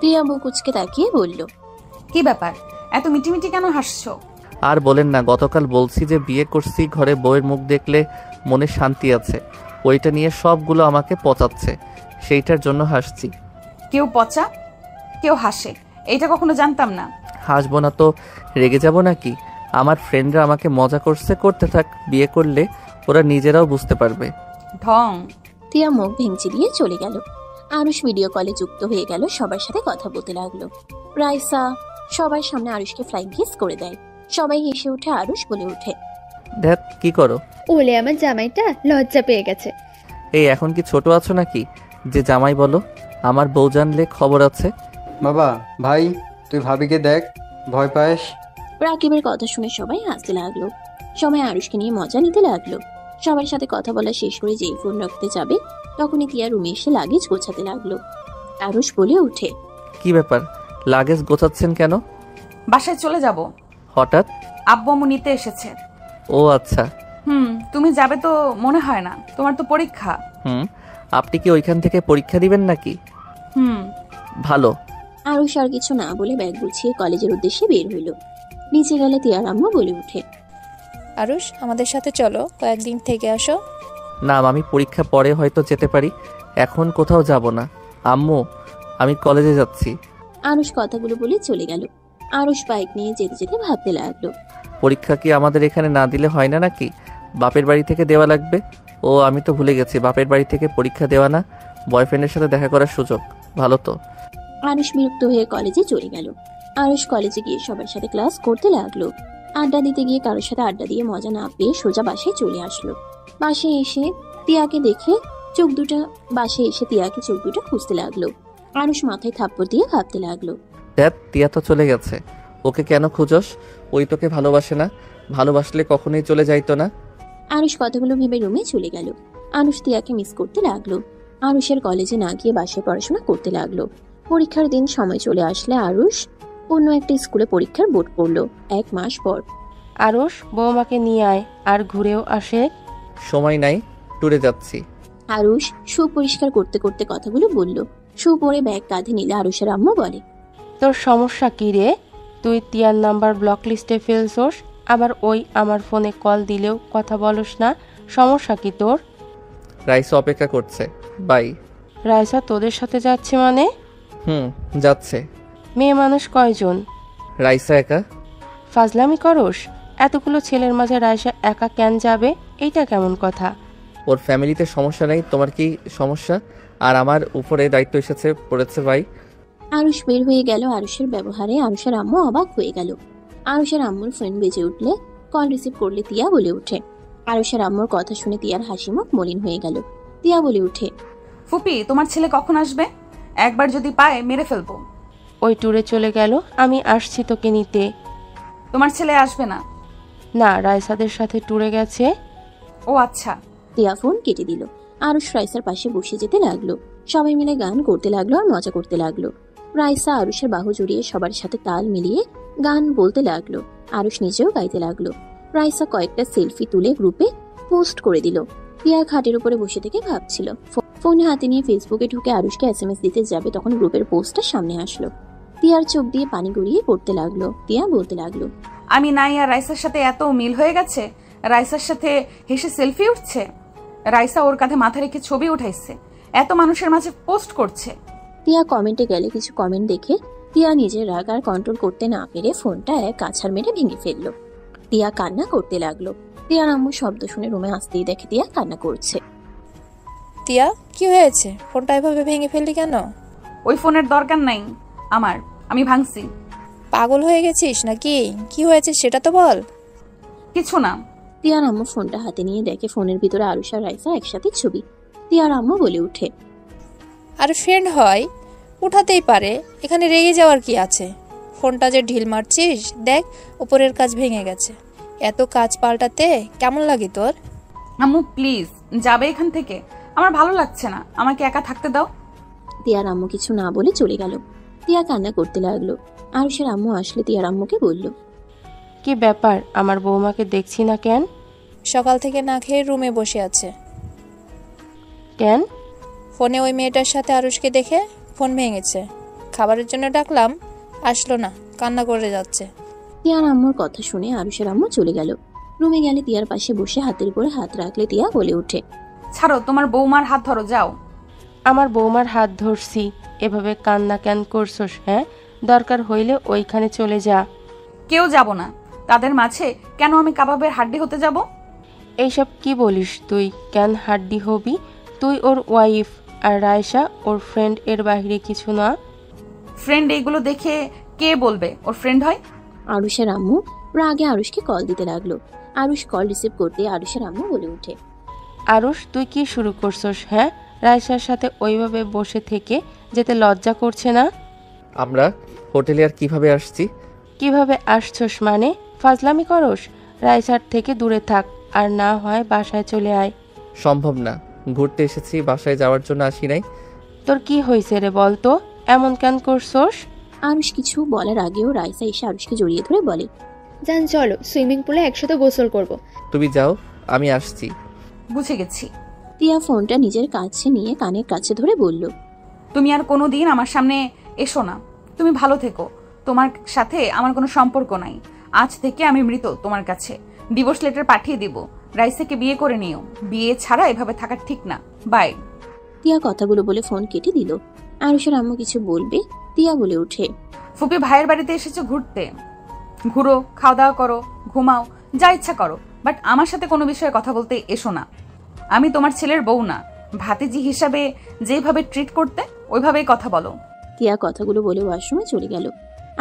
তিয়া বুকুচকে তাকিয়ে বলল, কি ব্যাপার, এত মিটিমিটি কেন হাসছো? আর বলেন না, গতকাল বলছি যে বিয়ে করছি, ঘরে বউয়ের মুখ দেখলে মনে শান্তি আছে, ওইটা নিয়ে সবগুলো আমাকে পচাচ্ছে, সেইটার জন্য হাসছি। কেউ পচা, কেউ হাসে, এইটা কখনো জানতাম না। হাসবো না তো রেগে যাব নাকি? আমার ফ্রেন্ডরা আমাকে মজা করতে থাক, বিয়ে করলে ওরা নিজেরাও বুঝতে পারবে। ঢং। তিয়া মুখ ভেঙচি দিয়ে চলে গেল। আরুষ ভিডিও কলে যুক্ত হয়ে গেল, সবার সাথে কথা বলতে লাগলো। রাইসা সবার সামনে আরুষকে ফ্লাইং কিস করে দেয়। সবাই হেসে উঠে। আরুষ বলে উঠে, ধ্যাত, কি করো? ওলে আমার জামাইটা লজ্জা পেয়ে গেছে। এই, এখন কি ছোট আছো নাকি যে জামাই বলো? আমার বউ জানলে খবর আছে। বাবা, ভাই, তুই ভাবিকে দেখ, ভয় পাস? রাকিবের কথা শুনে সবাই হাসতে লাগলো। সবাই আরুষকে নিয়ে মজা নিতে লাগলো। সবার সাথে কথা বলা শেষ করে যেই ফোন রাখতে যাবে তখনই তিয়া রুমে এসে লাগেজ গোছাতে লাগলো। আরুষ বলে ওঠে, কি ব্যাপার, লাগেজ গোছাচ্ছেন কেন? বাসায় চলে যাব। হঠাৎ? আব্বু আম্মু নিতে এসেছে। ও আচ্ছা। তুমি যাবে তো মনে হয় না, তোমার তো পরীক্ষা। আপনি কি ওইখান থেকে পরীক্ষা দিবেন নাকি? ভালো। আরুষ আর কিছু না বলে ব্যাগ গুছিয়ে কলেজের উদ্দেশ্যে বের হইল। নিচে গেলে তিয়ার আম্মু বলে ওঠে, আরুষ, আমাদের সাথে চলো, কয়েকদিন থেকে আসো। না, আমি পরীক্ষা পরে হয়তো যেতে পারি, এখন কোথাও যাব না। আম্মু, আমি কলেজে যাচ্ছি। আরুষ কথাগুলো বলে চলে গেল। আরুষ বাইক নিয়ে যেতে যেতে ভাবতে লাগলো, পরীক্ষা কি আমাদের এখানে না দিলে হয় না নাকি? বাপের বাড়ি থেকে দেওয়া লাগবে? ও আমি তো ভুলে গেছি, বাপের বাড়ি থেকে পরীক্ষা দেওয়া না, বয়ফ্রেন্ডের সাথে দেখা করার সুযোগ। ভালো তো। আরুষ বিরক্ত হয়ে কলেজে চলে গেল। আরুষ কলেজে গিয়ে সবার সাথে ক্লাস করতে লাগলো। আড্ডা দিতে গিয়ে কারোর সাথে আড্ডা দিয়ে মজা না পেয়ে সোজা বাসায় চলে আসলো। বাসায় এসে তিয়াকে চোখ দুটো খুঁজতে লাগলো। আরুষ মাথায় থাপ্পড় দিয়ে ভাবতে লাগলো, দেখ, তিয়া তো চলে গেছে, ওকে কেন খুঁজোস? ওই তোকে ভালোবাসে না, ভালোবাসলে কখনোই চলে যাইতো না। আরুষ কথাগুলো ভেবে রুমে চলে গেল। আরুষ তিয়াকে মিস করতে লাগলো। আরুষের কলেজে না গিয়ে বাসায় পড়াশোনা করতে লাগলো। পরীক্ষার দিন সময় চলে আসলে আরুষ অন্য একটা স্কুলে পরীক্ষার বোর্ড পড়লো 1 মাস পর। আরুষ, বৌমাকে নিয়ে আয় আর ঘুরেও আসে। সময় নাই, ট্যুরে যাচ্ছি। আরুষ শু পরিষ্কার করতে করতে কথাগুলো বলল। শু পরে ব্যাগ কাঁধে নিলে আরুষের আম্মু বলে, তোর সমস্যা কি রে? তুই তিয়ার নাম্বার ব্লক লিস্টে ফেলছোস, আবার ওই আমার ফোনে কল দিলেও কথা বলস না, সমস্যা কি তোর? রাইসা অপেক্ষা করছে, বাই। রাইসা তোদের সাথে যাচ্ছে মানে? যাচ্ছে। মেয়ে মানুষ কয়জন? রাইসা একা। ফাজলামি করস? এতগুলো ছেলের মাঝে রাইসা একা কেন যাবে? এইটা কেমন কথা? ওর ফ্যামিলিতে সমস্যা নেই, তোমার কি সমস্যা? আর আমার উপরে দায়িত্ব পড়েছে ভাই। আরুষ বের হয়ে গেল। আরুষের ব্যবহারে আরুষের আম্মু অবাক হয়ে গেল। আরুষের আম্মুর ফোন বেজে উঠলে কল রিসিভ করলে তিয়া বলে ওঠে। আরুষের আম্মুর কথা শুনে তিয়ার হাসি মুখ মলিন হয়ে গেল। তিয়া বলে ওঠে, ফুপি, তোমার ছেলে কখন আসবে? একবার যদি পায় মেরে ফেলবো। ওই ট্যুরে চলে গেল, আমি আসছি তোকে নিতে। তোমার ছেলে আসবে না? না, রাইসাদের সাথে ট্যুরে গেছে। ও আচ্ছা। তিয়া ফোন কেটে দিল। আরুষ রাইসার পাশে বসে যেতে লাগলো। সবাই মিলে গান করতে লাগলো আর মজা করতে লাগলো। রাইসা আরুষের বাহু জড়িয়ে সবার সাথে তাল মিলিয়ে গান বলতে লাগলো। আরুষ নিজেও গাইতে লাগলো। রাইসা কয়েকটা সেলফি তুলে গ্রুপে পোস্ট করে দিল। তিয়া খাটের উপরে বসে থেকে ভাবছিল। ফোন হাতে নিয়ে ফেসবুকে ঢুকে আরুষকে SMS দিতে যাবে, তখন গ্রুপের পোস্টটা সামনে আসলো। তিয়ার চোখ দিয়ে পানি গড়িয়ে পড়তে লাগলো। তিয়া বলতে লাগলো, আমি নাই আর রাইসার সাথে এত মিল হয়ে গেছে, রাইসার সাথে হেসে সেলফি উঠছে, রাইসা ওর কাঁধে মাথা রেখে ছবি উঠাইছে, এত মানুষের মাঝে পোস্ট করছে। তিয়া কমেন্টে গেলে কিছু কমেন্ট দেখে তিয়া নিজের রাগ আর কন্ট্রোল করতে না পেরে ফোনটা এক আছাড় মেরে ভেঙে ফেললো। তিয়া কান্না করতে লাগলো। তিয়ার আম্মু শব্দ শুনে রুমে আসতেই দেখে তিয়া কান্না করছে। তিয়া, কি হয়েছে? ফোনটা এভাবে ভেঙে ফেললি কেন? ওই ফোনের দরকার নাই আমার, আমি ভাঙছি। পাগল হয়ে গেছিস নাকি? কি হয়েছে সেটা তো বল। কিছু না। তিয়ার আম্মু ফোনটা হাতে নিয়ে দেখে ফোনের ভিতরে আরুষ আর রাইসা একসাথে ছবি। তিয়ার আম্মু বলে উঠে, আর ফ্রেন্ড হয়, উঠাতেই পারে, এখানে রেগে যাওয়ার কি আছে? ফোনটা যে ঢিল মারছিস, দেখ উপরের কাজ ভেঙে গেছে। এত কাজ পাল্টাতে কেমন লাগে তোর? আম্মু প্লিজ যাবে এখান থেকে, আমার ভালো লাগছে না, আমাকে একা থাকতে দাও। তিয়ার আম্মু কিছু না বলে চলে গেল। তিয়া কান্না করতে লাগলো। আরুষের আম্মু আসলে তিয়ার আম্মুকে বলল, কি ব্যাপার, আমার বৌমাকে দেখছি না কেন? সকাল থেকে না খেয়ে রুমে বসে আছে। কেন? ফোনে ওই মেয়েটার সাথে আরুষকে দেখে ফোন ভেঙেছে। খাবারের জন্য ডাকলাম, আসলো না, কান্না করে যাচ্ছে। তিয়ার আম্মুর কথা শুনে আরুষের আম্মু চলে গেল। রুমে গেলে তিয়ার পাশে বসে হাতের উপরে হাত রাখলে তিয়া বলে ওঠে, ছাড়ো, তোমার বৌমার হাত ধরো, যাও। আমার বৌমার হাত ধরছি, এভাবে কান্না কেন করছস? হ্যাঁ, দরকার হইলে ওইখানে চলে যা। কেউ যাব না, তাদের মাঝে কেন আমি কাবাবের হাড্ডি হতে যাব? এইসব কি বলিস তুই? কেন হাড্ডি হবি? তুই ওর ওয়াইফ, আর রায়সা ওর ফ্রেন্ড, এর বাইরে কিছু না। ফ্রেন্ড এইগুলো দেখে কে বলবে ওর ফ্রেন্ড হয়? আরুষের আম্মু রাগে আরুষকে কল দিতে লাগলো। আরুষ কল রিসিভ করতে আরুষের আম্মু বলে ওঠে, আরুষ, তুই কি শুরু করছস? হ্যাঁ, রায়সার সাথে ওইভাবে বসে থেকে যেতে লজ্জা করছে না? আমরা হোটেলে আর কিভাবে আসছি? কিভাবে আসছস মানে? ফাজলামি করস? রায়সার থেকে দূরে থাক, আর না হয় বাসায় চলে আয়। সম্ভব না, ঘুরতে এসেছি, বাসায় যাওয়ার জন্য আসি নাই। তোর কি হয়েছে রে বল তো, এমন কেন করছোস? আরুষ কিছু বলার আগেও রাইসা এসে আরুষকে জড়িয়ে ধরে বলে, যান চলো সুইমিং পুলে একসাথে গোসল করব। তুমি যাও, আমি আসছি। বুঝে গেছি। তিয়া ফোনটা নিজের কাছে নিয়ে কানের কাছে ধরে বলল, তুমি আর কোনো দিন আমার সামনে এসো না। তুমি ভালো থেকো। তোমার সাথে আমার কোনো সম্পর্ক নাই। আজ থেকে আমি মৃত তোমার কাছে। ডিভোর্স লেটার পাঠিয়ে দিব। রাইসাকে বিয়ে করে নিও। বিয়ে ছাড়া এভাবে থাকা ঠিক না। বাই। তিয়া কথাগুলো বলে ফোন কেটে দিল। আরুষের আম্মু কিছু বলবে, তিয়া বলে ওঠে, ফুপি ভাইয়ের বাড়িতে এসেছো ঘুরতে, ঘুরো, খাওয়া দাওয়া করো, ঘুমাও, যা ইচ্ছা করো, বাট আমার সাথে কোনো বিষয়ে কথা বলতে এসো না। আমি তোমার ছেলের বউ না। ভাতিজি হিসাবে যেভাবে ট্রিট করতে ওইভাবেই কথা বলো। তিয়া কথাগুলো বলে ওয়াশরুমে চলে গেল।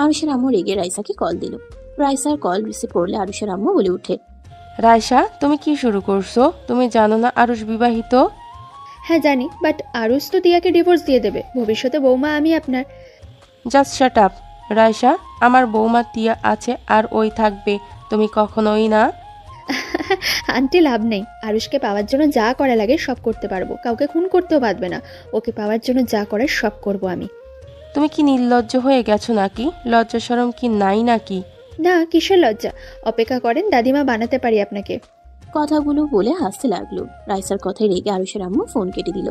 আরুষের আম্মু রেগে রাইসাকে কল দিল। রাইসার কল রিসিভ করলে আরুষের আম্মু বলে ওঠে, রাইসা, তুমি কি শুরু করছো? তুমি জানো না আরুষ বিবাহিত? হ্যাঁ জানি, বাট আরুষ তো তিয়াকে ডিভোর্স দিয়ে দেবে। ভবিষ্যতে বৌমা আমি আপনার। Just shut up. রাইসা, আমার বৌমা তিয়া আছে আর ওই থাকবে, তুমি কখনোই না। আন্টি লাভ নেই। আরুষকে পাওয়ার জন্য যা করা লাগে সব করতে পারবো। কাউকে খুন করতেও পারবে না। ওকে পাওয়ার জন্য যা করে সব করব আমি। তুমি কি নির্লজ্জ হয়ে গেছো নাকি? লজ্জা শরম কি নাই নাকি? না, কিসের লজ্জা? অপেক্ষা করেন, দাদিমা বানাতে পারি আপনাকে। কথাগুলো বলে হাসতে লাগলো। রাইসার কথায় রেগে আরুষের আম্মু ফোন কেটে দিল।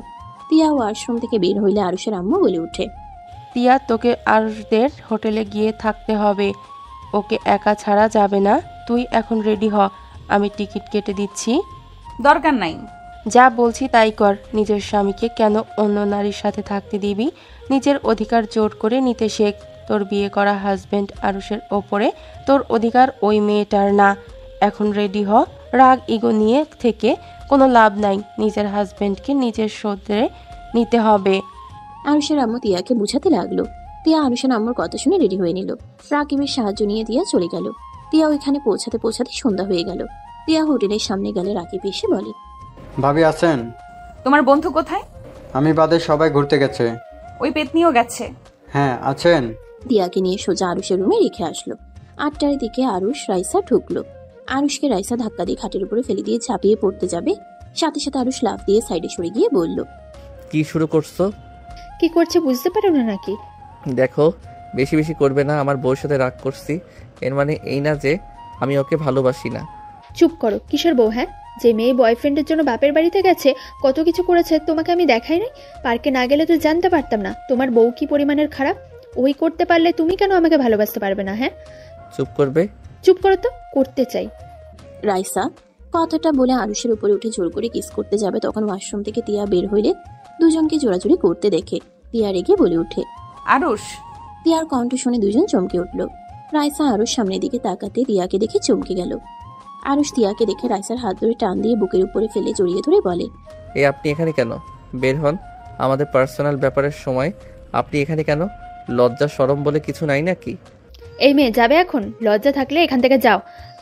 তিয়া ওয়াশরুম থেকে বের হইলে আরুষের আম্মু বলে ওঠে, তিয়া, তোকে আরুষদের হোটেলে গিয়ে থাকতে হবে। ওকে একা ছাড়া যাবে না। তুই এখন রেডি হ, আমি টিকিট কেটে দিচ্ছি। দরকার নাই। যা বলছি তাই কর। নিজের স্বামীকে কেন অন্য নারীর সাথে থাকতে দিবি? নিজের অধিকার জোর করে নিতে শেখ। তোর বিয়ে করা হাজবেন্ড আরুষের ওপরে তোর অধিকার ওই মেয়েটার না। এখন রেডি হ। রাগ ইগো নিয়ে থেকে কোনো লাভ নাই। নিজের হাজবেন্ডকে নিজের শোধরে নিতে হবে। আরুষের আম্মু তিয়াকে বুঝাতে লাগলো। তিয়া আরুষের আম্মুর কথা শুনে রেডি হয়ে নিল। রাকিবের সাহায্য নিয়ে তিয়া চলে গেল। তিয়া ওইখানে পৌঁছাতে পৌঁছাতে সন্ধ্যা হয়ে গেল। তিয়া হোটেলের সামনে গেলে রাকিব এসে বলে, ভাবি আছেন? তোমার বন্ধু কোথায়? আমি বাদে সবাই ঘুরতে গেছে। ওই পেতনিও গেছে। হ্যাঁ আছেন। তিয়াকে নিয়ে সোজা আরুষের রুমে রেখে আসলো। 8টার দিকে আরুষ রাইসা ঢুকলো। আরুষকে রাইসা ধাক্কা দিয়ে খাটের উপরে ফেলে দিয়ে ঝাঁপিয়ে পড়তে যাবে, সাথে সাথে আরুষ লাফ দিয়ে সাইডে সরে গিয়ে বলল, কি শুরু করছো? কি করছে বুঝতে পারো না নাকি? দেখো, বেশি বেশি করবে না। আমার বউর সাথে রাগ করছি, এর মানে এই না যে আমি ওকে ভালোবাসি না। চুপ করো। কিসের বউ? হ্যাঁ, যে মেয়ে বয়ফ্রেন্ডের জন্য বাপের বাড়িতে গেছে, কত কিছু করেছে, তোমাকে আমি দেখাই নাই? পার্কে না গেলে তো জানতে পারতাম না তোমার বউ কি পরিমাণের খারাপ। ওই করতে পারলে তুমি কেন আমাকে ভালোবাসতে পারবে না? হ্যাঁ, চুপ করবে? চুপ করো তো, করতে চাই। রাইসা কথাটা বলে আরুষের উপরে উঠে জোর করে কিস করতে যাবে, তখন ওয়াশরুম থেকে তিয়া বের হইলে দুজনকে জোরাজুরি করতে দেখে তিয়া রেগে বলে ওঠে, আরুষ। তিয়ার কণ্ঠ শুনে দুজন চমকে উঠল। রাইসা আরুষ সামনের দিকে তাকাতে তিয়াকে দেখে চমকে গেল। আরুষ তিয়াকে দেখে রাইসার হাত ধরে টান দিয়ে বুকের উপরে ফেলে জড়িয়ে ধরে বলে, আপনি এখানে কেন? বের হন, আমাদের পার্সোনাল ব্যাপারের সময় আপনি এখানে কেন? লজ্জা শরম বলে কিছু নাই নাকি? এই মেয়ে যাবে এখন? লজ্জা থাকলে এখান থেকে যাও,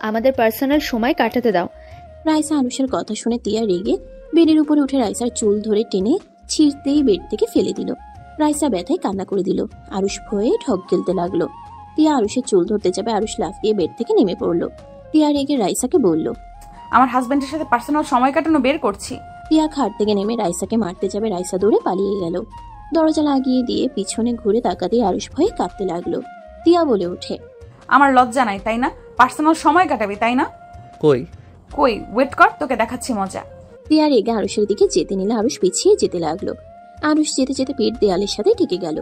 আমাদের পার্সোনাল সময় কাটাতে দাও। রাইসা আরুষের কথা শুনে তিয়া রেগে বেডের উপরে উঠে রাইসার চুল ধরে টেনে ছিঁড়তেই বেড থেকে ফেলে দিল। রাইসা ব্যথায় কান্না করে দিল। আরুষ ভয়ে ঠক গেলতে লাগলো। তিয়া আরুষের চুল ধরতে যাবে, আরুষ লাফ দিয়ে বেড থেকে নেমে পড়লো। তিয়া রেগে রাইসাকে বলল, আমার হাজবেন্ডের সাথে পার্সোনাল সময় কাটানো বের করছি। তিয়া খাট থেকে নেমে রাইসাকে মারতে যাবে, রাইসা দৌড়ে পালিয়ে গেল। দরজা লাগিয়ে দিয়ে পিছনে ঘুরে তাকাতে আরুষ ভয়ে কাঁপতে লাগলো। তিয়া বলে ওঠে, আমার লজ্জা নাই তাই না? পার্সোনাল সময় কাটাবি তাই না? কই কই, ওয়েট কর, তোকে দেখাচ্ছি মজা। তিয়া রেগে আরুষের দিকে যেতে নিলে আরুষ পিছিয়ে যেতে লাগলো। আরুষ যেতে যেতে পিঠ দেয়ালের সাথে ঠেকে গেল।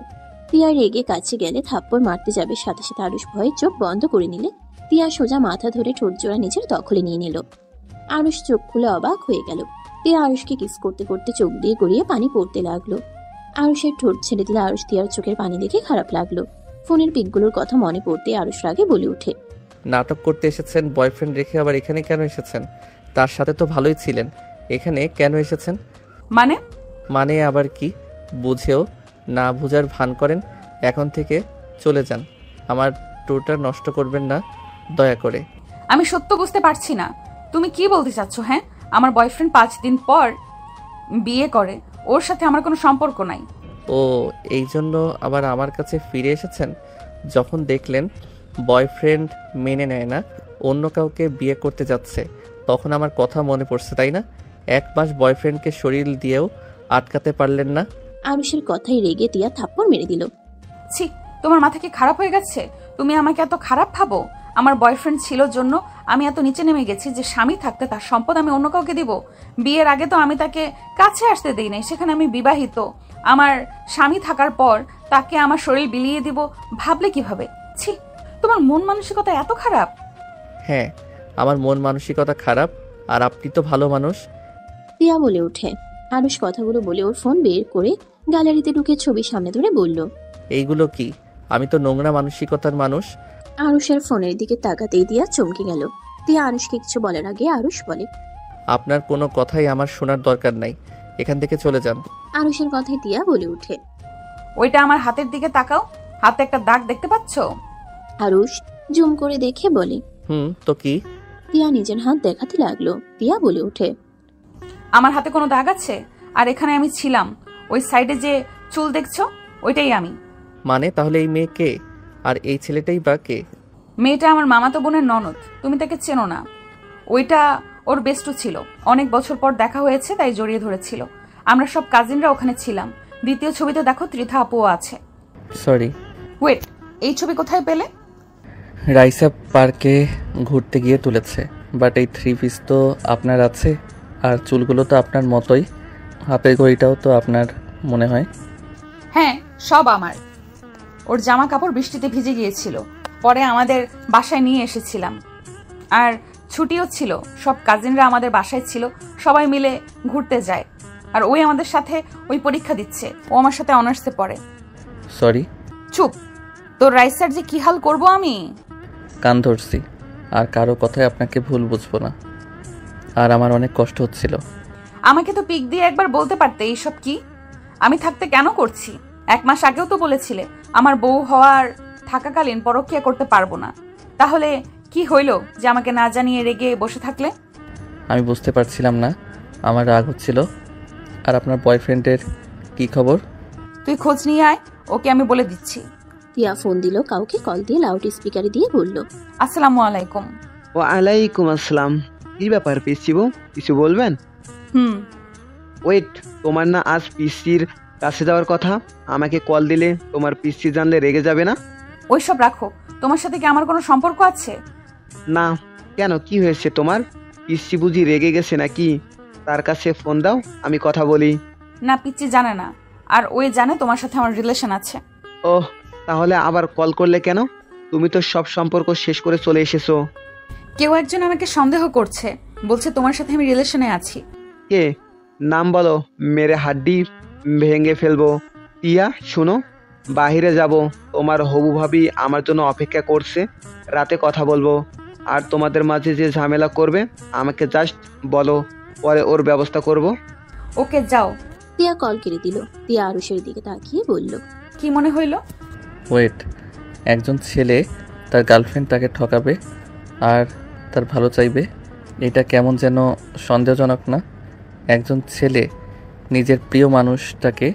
তিয়া রেগে কাছে গেলে থাপ্পড় মারতে যাবে, সাথে সাথে আরুষ ভয়ে চোখ বন্ধ করে নিলে তিয়া সোজা মাথা ধরে ঠোঁট জোড়া নিজের দখলে নিয়ে নিল। আরুষ চোখ খুলে অবাক হয়ে গেল। তিয়া আরুষকে কিস করতে করতে চোখ দিয়ে গড়িয়ে পানি পড়তে লাগলো। আরুষের ঠোঁট ছেড়ে দিলে আরুষ তিয়ার চোখের পানি দেখে খারাপ লাগলো। ফোনের পিকগুলোর কথা মনে পড়তে আরুষ রাগে বলে ওঠে, নাটক করতে এসেছেন? বয়ফ্রেন্ড রেখে আবার এখানে কেন এসেছেন? তার সাথে তো ভালোই ছিলেন, এখানে কেন এসেছেন? মানে আবার কি? বুঝেও না বুঝার ভান করেন। এখন থেকে চলে যান, আমার ট্যুরটা নষ্ট করবেন না দয়া করে। আমি সত্য বুঝতে পারছি না, তুমি কি বলতে চাচ্ছ? হ্যাঁ, আমার বয়ফ্রেন্ড 5 দিন পর বিয়ে করে, ওর সাথে আমার কোনো সম্পর্ক নাই। ও, এই জন্য আবার আমার কাছে ফিরে এসেছেন? যখন দেখলেন বয়ফ্রেন্ড মেনে নেয় না, অন্য কাউকে বিয়ে করতে যাচ্ছে, তখন আমার কথা মনে পড়ছে তাই না? 1 মাস বয়ফ্রেন্ডকে শরীর দিয়েও আটকাতে পারলেন না। আরুষের কথাই রেগে তিয়া থাপ্পড় মেরে দিল। ছি, তোমার মাথা কি খারাপ হয়ে গেছে? তুমি আমাকে এত খারাপ ভাবো? আমার বয়ফ্রেন্ড ছিল জন্য আমি এত নিচে নেমে গেছি যে স্বামী থাকতে তার সম্পদ আমি অন্য কাউকে দিব? বিয়ের আগে তো আমি তাকে কাছে আসতে দেই নাই, সেখানে আমি বিবাহিত। আমার স্বামী থাকার পর তাকে আমার শরীর বিলিয়ে দিব ভাবলে কিভাবে? ছি, তোমার মন মানসিকতা এত খারাপ? হ্যাঁ, আমার মন মানসিকতা খারাপ, আর আপনি তো ভালো মানুষ। তিয়া বলে ওঠে। আরুষ কথাগুলো বলে ওর ফোন বের করে গ্যালারিতে ঢুকে ছবি সামনে ধরে বলল, এইগুলো কি? আমি তো নোংরা মানসিকতার মানুষ। আরুষের ফোনের দিকে তাকাতেই দিয়া চমকে গেল। তিয়া আরুষকে কিছু বলার আগে আরুষ বলে, আপনার কোনো কথাই আমার শোনার দরকার নাই, এখান থেকে চলে যান। আরুষের কথায় তিয়া বলে ওঠে, ওইটা আমার হাতের দিকে তাকাও, হাতে একটা দাগ দেখতে পাচ্ছ? আরুষ জুম করে দেখে বলে, তো কি? তিয়া নিজের হাত দেখাতে লাগলো। তিয়া বলে ওঠে, আমার হাতে কোনো দাগ আছে? আর এখানে আমি ছিলাম, ওই সাইডে যে চুল দেখছো ওইটাই আমি। মানে তাহলে এই মেয়ে কে, আর এই ছেলেটাই বা কে? মেয়েটা আমার মামাতো বোনের ননদ, তুমি তাকে চেনো না। ওইটা ওর বেস্টু ছিল, অনেক বছর পর দেখা হয়েছে তাই জড়িয়ে ধরেছিল। আমরা সব কাজিনরা ওখানে ছিলাম। দ্বিতীয় ছবিতে দেখো ত্রিথা আপুও আছে। সরি। ওয়েট, এই ছবি কোথায় পেলে? রাইসা পার্কে ঘুরতে গিয়ে তুলেছে, বাট এই 3 পিস তো আপনার আছে, আর চুলগুলো তো আপনার মতোই, হাতের ঘড়িটাও তো আপনার মনে হয়। হ্যাঁ, সব আমার। ওর জামা কাপড় বৃষ্টিতে ভিজে গিয়েছিল, পরে আমাদের বাসায় নিয়ে এসেছিলাম। আর ছুটিও ছিল, সব কাজিনরা আমাদের বাসায় ছিল, সবাই মিলে ঘুরতে যায়। আর ওই আমাদের সাথে ওই পরীক্ষা দিচ্ছে, ও আমার সাথে অনার্সে পড়ে। সরি। চুপ, তোর রাইসার যে কি হাল করবো আমি। কান ধরছি, আর কারো কথায় আপনাকে ভুল বুঝবো না, আর আমার অনেক কষ্ট হচ্ছিল। আমাকে তো পিক দিয়ে একবার বলতে পারতে এইসব কি। আমি থাকতে কেন করছি? 1 মাস আগেও তো বলেছিলে আমার বউ হওয়ার থাকাকালীন পরকীয়া করতে পারবো না। তাহলে কি হইল যে আমাকে না জানিয়ে রেগে বসে থাকলে? আমি বুঝতে পারছিলাম না, আমার রাগ হচ্ছিল। আর আপনার বয়ফ্রেন্ডের কি খবর? তুই খোঁজ নিয়ে আয়, ওকে আমি বলে দিচ্ছি। তিয়া ফোন দিল কাউকে, কল দিয়ে লাউড স্পিকারে দিয়ে বলল, আসসালামু আলাইকুম। ওয়ালাইকুম আসসালাম। কি ব্যাপার পিসিবু, কিছু বলবেন? ওয়েট, তোমার না আজ পিসির কাছে যাওয়ার কথা? আমাকে কল দিলে তোমার পিসি জানলে রেগে যাবে না? ওইসব রাখো, তোমার সাথে কি আমার কোনো সম্পর্ক আছে? না। কেন, কি হয়েছে তোমার? পিসি বুঝি রেগে গেছে নাকি? তার কাছে ফোন দাও, আমি কথা বলি। না, পিচ্চি জানে না, আর ওই জানে তোমার সাথে আমার রিলেশন আছে। ওহ, তাহলে আবার কল করলে কেন? তুমি তো সব সম্পর্ক শেষ করে চলে এসেছো। কেউ একজন আমাকে সন্দেহ করছে, বলছে তোমার সাথে আমি রিলেশনে আছি। কে? নাম বলো, মেরে হাড্ডি ভেঙে ফেলবো। টিয়া শোনো, বাহিরে যাব, তোমার হবু ভাবি আমার জন্য অপেক্ষা করছে, রাতে কথা বলবো। আর তোমাদের মাঝে যে ঝামেলা করবে আমাকে জাস্ট বলো, পরে ওর ব্যবস্থা করব। ওকে, যাও। টিয়া কল কেটে দিল। টিয়া আরুষের দিকে তাকিয়ে বলল, কি মনে হইল? ওয়েট, একজন ছেলে তার গার্লফ্রেন্ড তাকে ঠকাবে আর তার ভালো চাইবে, এটা কেমন যেন সন্দেহজনক না? একজন ছেলে নিজের প্রিয় মানুষটাকে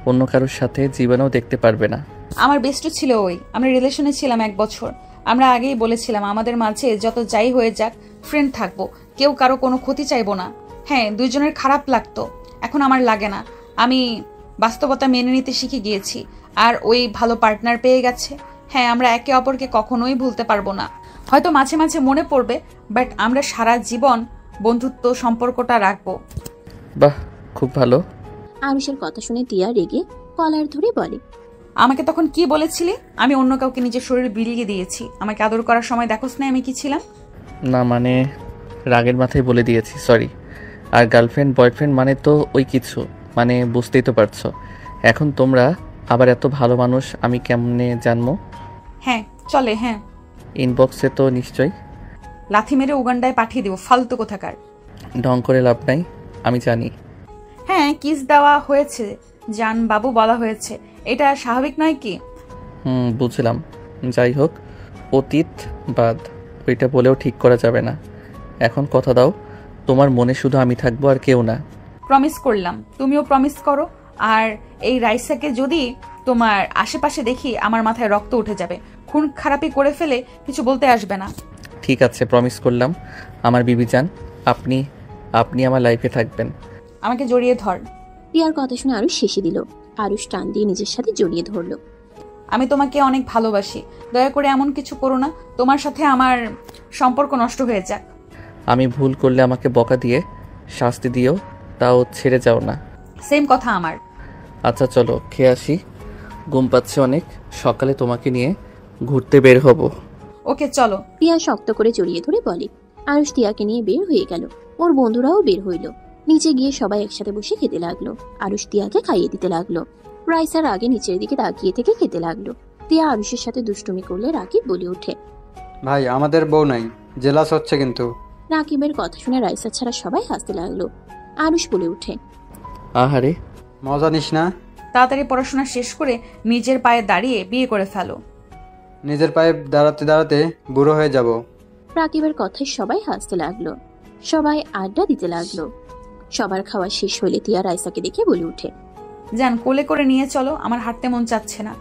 অন্য কারোর সাথে জীবনেও দেখতে পারবে না। আমার বেস্টু ছিল ওই, আমরা রিলেশনে ছিলাম 1 বছর। আমরা আগেই বলেছিলাম আমাদের মাঝে যত যাই হয়ে যাক ফ্রেন্ড থাকবো, কেউ কারো কোনো ক্ষতি চাইবো না। হ্যাঁ, দুইজনের খারাপ লাগতো, এখন আমার লাগে না। আমি বাস্তবতা মেনে নিতে শিখে গিয়েছি, আর ওই ভালো পার্টনার পেয়ে গেছে। হ্যাঁ, আমরা একে অপরকে কখনোই ভুলতে পারবো না। হয়তো মাঝে মাঝে মনে পড়বে, বাট আমরা সারা জীবন বন্ধুত্ব সম্পর্কটা রাখবো। বাহ, খুব ভালো। আরুষের কথা শুনে টিয়া রেগে কলার ধরে বলে, আমাকে তখন কি বলেছিলি? আমি অন্য কাউকে নিজের শরীরে বিলিয়ে দিয়েছি। আমাকে আদর করার সময় দেখোস না আমি কি ছিলাম? না মানে রাগের মাথায় বলে দিয়েছি, সরি। আর গার্লফ্রেন্ড বয়ফ্রেন্ড মানে তো ওই কিছু, মানে বুঝতেই তো পারছো। এখন তোমরা আবার এত ভালো মানুষ আমি কেমনে জানবো? হ্যাঁ চলে। হ্যাঁ, ইনবক্সে তো নিশ্চয়ই। লাথি মেরে উগান্ডায় পাঠিয়ে দিব, ফালতু কোথাকার। ঢং করে লাভ নাই, আমি জানি। হ্যাঁ, কিস দেওয়া হয়েছে, জান বাবু বলা হয়েছে, এটা স্বাভাবিক নয় কি? বুঝলাম। যাই হোক, অতীত বাদ, ওইটা বলেও ঠিক করা যাবে না। এখন কথা দাও, তোমার মনে শুধু আমি থাকবো আর কেউ না। প্রমিস করলাম, তুমিও প্রমিস করো। আর এই রাইসাকে যদি তোমার আশেপাশে দেখি আমার মাথায় রক্ত উঠে যাবে। খুন খারাপি করে ফেলে কিছু বলতে আসবে না। ঠিক আছে, প্রমিস করলাম আমার বিবি জান। আপনি আপনি আমার লাইফে থাকবেন। আমাকে জড়িয়ে ধর। তিয়ার কথা শুনে আরুষ শেষে দিল। আরুষ টান দিয়ে নিজের সাথে জড়িয়ে ধরলো। আমি তোমাকে অনেক ভালোবাসি, দয়া করে এমন কিছু করো না তোমার সাথে আমার সম্পর্ক নষ্ট হয়ে যাক। আমি ভুল করলে আমাকে বকা দিয়ে শাস্তি দিও, তাও ছেড়ে যাও না। সেম কথা আমার। আচ্ছা চলো খেয়ে আসি, ঘুম পাচ্ছে অনেক, সকালে তোমাকে নিয়ে ঘুরতে বের হব। ওকে চলো। তিয়া শক্ত করে জড়িয়ে ধরে বলে। আরুষ তিয়াকে নিয়ে বের হয়ে গেল। ওর বন্ধুরাও বের হইল। নিচে গিয়ে সবাই একসাথে বসে খেতে লাগলো। আরুষ তিয়াকে খাইয়ে দিতে লাগলো। রাইসার আগে নিচের দিকে তাকিয়ে থেকে খেতে লাগলো। তিয়া আরুষের সাথে দুষ্টুমি করলে রাকিব বলে ওঠে, ভাই আমাদের বউ নাই, জেলাস হচ্ছে কিন্তু। রাকিবের কথা শুনে রাইসা ছাড়া সবাই হাসতে লাগলো। আরুষ বলে ওঠে, আহারে মজা নিস না। তাড়াতাড়ি পড়াশোনা শেষ করে নিজের পায়ে দাঁড়িয়ে বিয়ে করে ফেলো। নিজের পায়ে দাঁড়াতে দাঁড়াতে বুড়ো হয়ে যাব। রাকিবের কথায় সবাই হাসতে লাগলো। সবাই আড্ডা দিতে লাগলো। সবার খাওয়া শেষ হলে তিয়া রাইসাকে দেখে বলে ওঠে, যান কোলে করে নিয়ে চলো, আমার হাঁটতে মন চাচ্ছে না।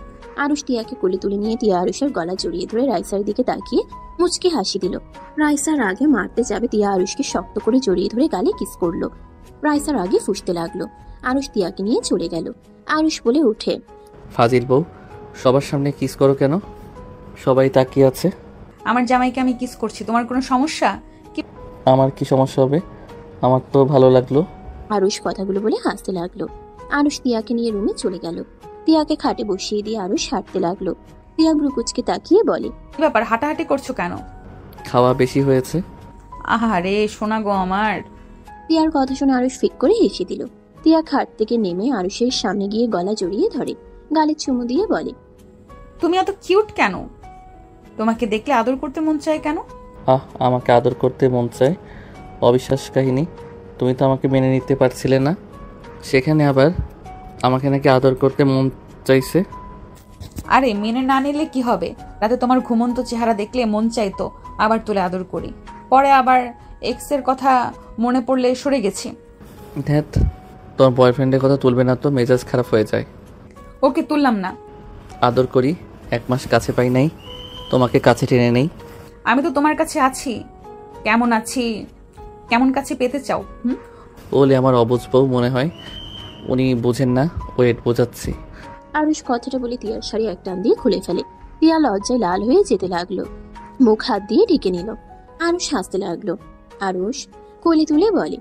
আরুষ তিয়াকে কোলে তুলে নিয়ে তিয়া আরুষের গলা জড়িয়ে ধরে রাইসার দিকে তাকিয়ে মুচকি হাসি দিল। রাইসার আগে মারতে যাবে তিয়া আরুষকে শক্ত করে জড়িয়ে ধরে গালে কিস করলো। রাইসার আগে ফুঁসতে লাগলো। আরুষ তিয়াকে নিয়ে চলে গেল। আরুষ বলে ওঠে, ফাজিল বউ, সবার সামনে কিস করো কেন? সবাই তাকিয়ে আছে। আমার জামাইকে আমি কিস করছি, তোমার কোনো সমস্যা? আমার কি সমস্যা হবে? আমার তো ভালো লাগলো। আরুষ কথাগুলো বলে হাসতে লাগলো। আরুষ তিয়াকে নিয়ে রুমে চলে গেল। তিয়াকে খাটে বসিয়ে দিয়ে আরুষ হাঁটতে লাগলো। তিয়া ব্রুকুচকে তাকিয়ে বলে, কি ব্যাপার, হাঁটাহাঁটি করছো কেন? খাওয়া বেশি হয়েছে। আহারে সোনা গো আমার। তিয়ার কথা শুনে আরুষ ফিক করে হেসে দিল। তিয়া খাট থেকে নেমে আরুষের সামনে গিয়ে গলা জড়িয়ে ধরে, গালে চুমু দিয়ে বলে, তুমি এত কিউট কেন? তোমাকে দেখলে আদর করতে মন চায় কেন? আমাকে আদর করতে মন চায়? অবিশ্বাস কাহিনী। তুমি তো আমাকে মেনে নিতে পারছিলে না, সেখানে আবার আমাকে নাকি আদর করতে মন চাইছে। আরে মেনে না নিলে কি হবে? রাতে তোমার ঘুমন্ত চেহারা দেখলে মন চাইতো আবার তুলে আদর করি, পরে আবার এক্সের কথা মনে পড়লে সরে গেছি। ধ্যাত, তোমার বয়ফ্রেন্ডের কথা তুলবে না তো মেজাজ খারাপ হয়ে যায়। ওকে তুললাম না। আদর করি, 1 মাস কাছে পাই নাই, তোমাকে কাছে টেনে নেই। আমি তো তোমার কাছে আছি। কেমন আছি, কেমন কাছে পেতে চাও? ওলে আমার অবুঝ বউ মনে হয়, উনি বোঝেন না, ওয়েট বোঝাচ্ছি। আরুষ কথাটা বলে তিয়ার শাড়ি এক টান দিয়ে খুলে ফেলে। তিয়া লজ্জায় লাল হয়ে যেতে লাগলো। মুখ হাত দিয়ে ঢেকে নিল। আরুষ হাসতে লাগলো। আরুষ কোলে তুলে বলে,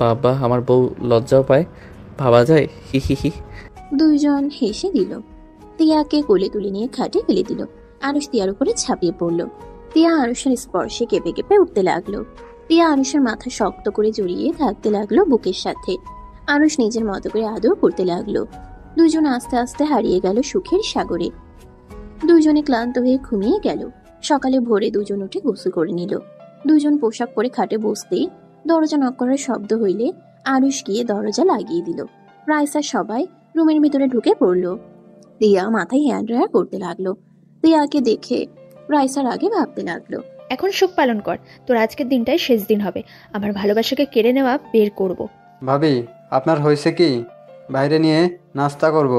বাবা আমার বউ লজ্জাও পায়, ভাবা যায়। হি হি হি। দুইজন হেসে দিল। তিয়াকে কোলে তুলে নিয়ে খাটে ফেলে দিল। আরুষ তিয়ার উপরে ঝাঁপিয়ে পড়লো। তিয়া আরুষের স্পর্শে কেঁপে কেঁপে উঠতে লাগলো। তিয়া আরুষের মাথা শক্ত করে জড়িয়ে থাকতে লাগলো বুকের সাথে। আরুষ নিজের মতো করে আদর করতে লাগলো। দুজন আস্তে আস্তে হারিয়ে গেল সুখের সাগরে। দুজনে ক্লান্ত হয়ে ঘুমিয়ে গেল। সকালে ভোরে দুজন উঠে গোসল করে নিল। দুজন পোশাক পরে খাটে বসতেই দরজা নক করার শব্দ হইলে আরুষ গিয়ে দরজা লাগিয়ে দিল। রাইসা সবাই রুমের ভিতরে ঢুকে পড়লো। তিয়া মাথায় হ্যান্ড ড্রায়ার করতে লাগলো। তিয়াকে দেখে রাইসার আগে ভাবতে লাগলো, এখন সুখ পালন কর, তোর আজকের দিনটাই শেষ দিন হবে। আমার ভালোবাসাকে কেড়ে নেওয়া বের করব। ভাবি আপনার হয়েছে কি? বাইরে নিয়ে নাস্তা করব।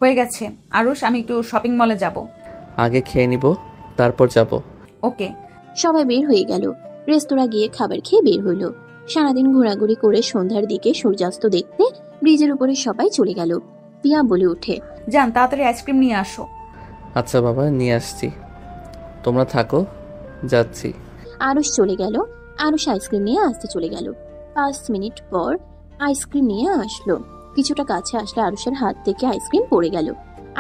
হয়ে গেছে আরুষ, আমি একটু শপিং মলে যাব। আগে খেয়ে নিব, তারপর যাব। ওকে। সবাই বের হয়ে গেল। রেস্তোরাঁ গিয়ে খাবার খেয়ে বের হইল। সারাদিন ঘোরাঘুরি করে সন্ধ্যার দিকে সূর্যাস্ত দেখতে ব্রিজের উপরে সবাই চলে গেল। তিয়া বলে ওঠে, যান তাড়াতাড়ি আইসক্রিম নিয়ে আসো। আচ্ছা বাবা, নিয়ে আসছি, তোমরা থাকো, যাচ্ছি। আরুষ চলে গেল। আরুষ আইসক্রিম নিয়ে আসতে চলে গেল। 5 মিনিট পর আইসক্রিম নিয়ে আসলো। কিছুটা কাছে আসলে আরুষের হাত থেকে আইসক্রিম পড়ে গেল।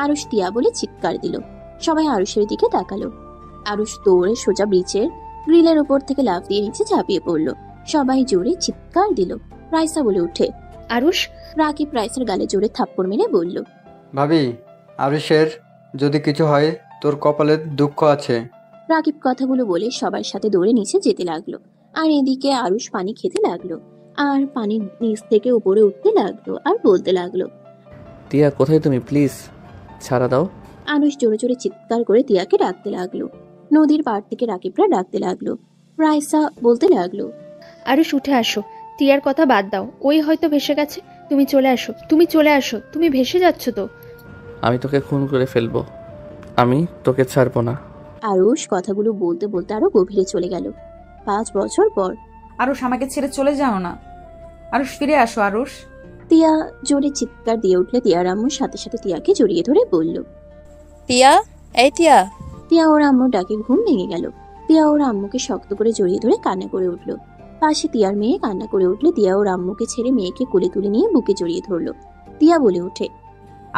আরুষ তিয়া বলে চিৎকার দিল। সবাই আরুষের দিকে তাকালো। আরুষ দৌড়ে সোজা ব্রিজের গ্রিলের উপর থেকে লাফ দিয়ে নিচে ঝাঁপিয়ে পড়লো। সবাই জোরে চিৎকার দিল। রাইসা বলে উঠে, আরুষ। রাকিব রাইসার গালে জোরে থাপ্পড় মেরে বলল, ভাবি আরুষের যদি কিছু হয় তোর কপালে দুঃখ আছে। রাকিব কথাগুলো বলে সবার সাথে দৌড়ে নিচে যেতে লাগলো। আর এদিকে আরুষ পানি খেতে লাগলো। আর পানির নিচ থেকে উপরে উঠতে লাগলো আর বলতে লাগলো, টিয়া কোথায় তুমি, প্লিজ ছাড়া দাও। আরুষ জোরে জোরে চিৎকার করে টিয়াকে ডাকতে লাগলো। নদীর পাড় থেকে রাকিবরা ডাকতে লাগলো। রাইসা বলতে লাগলো, আরুষ উঠে আসো, টিয়ার কথা বাদ দাও, ওই হয়তো ভেসে গেছে। তুমি চলে আসো, তুমি চলে আসো, তুমি ভেসে যাচ্ছ তো। আমি তোকে খুন করে ফেলবো, আমি তোকে ছাড়বো না। আরুষ কথাগুলো বলতে বলতে আরো গভীরে চলে গেল। 5 বছর পর আরুষ, আমাকে ছেড়ে চলে যাও না। আরুষ, ফিরে আসো আরুষ। তিয়া জোরে চিৎকার দিয়ে উঠলে তিয়ার আম্মুর সাথে সাথে তিয়াকে জড়িয়ে ধরে বলল, টিয়া, এই টিয়া। তিয়া ওর আম্মুর ডাকে ঘুম ভেঙে গেল। তিয়া ওর আম্মুকে শক্ত করে জড়িয়ে ধরে কান্না করে উঠল। পাশে তিয়ার মেয়ে কান্না করে উঠলে তিয়া ওর আম্মুকে ছেড়ে মেয়েকে কোলে তুলে নিয়ে বুকে জড়িয়ে ধরলো। তিয়া বলে ওঠে,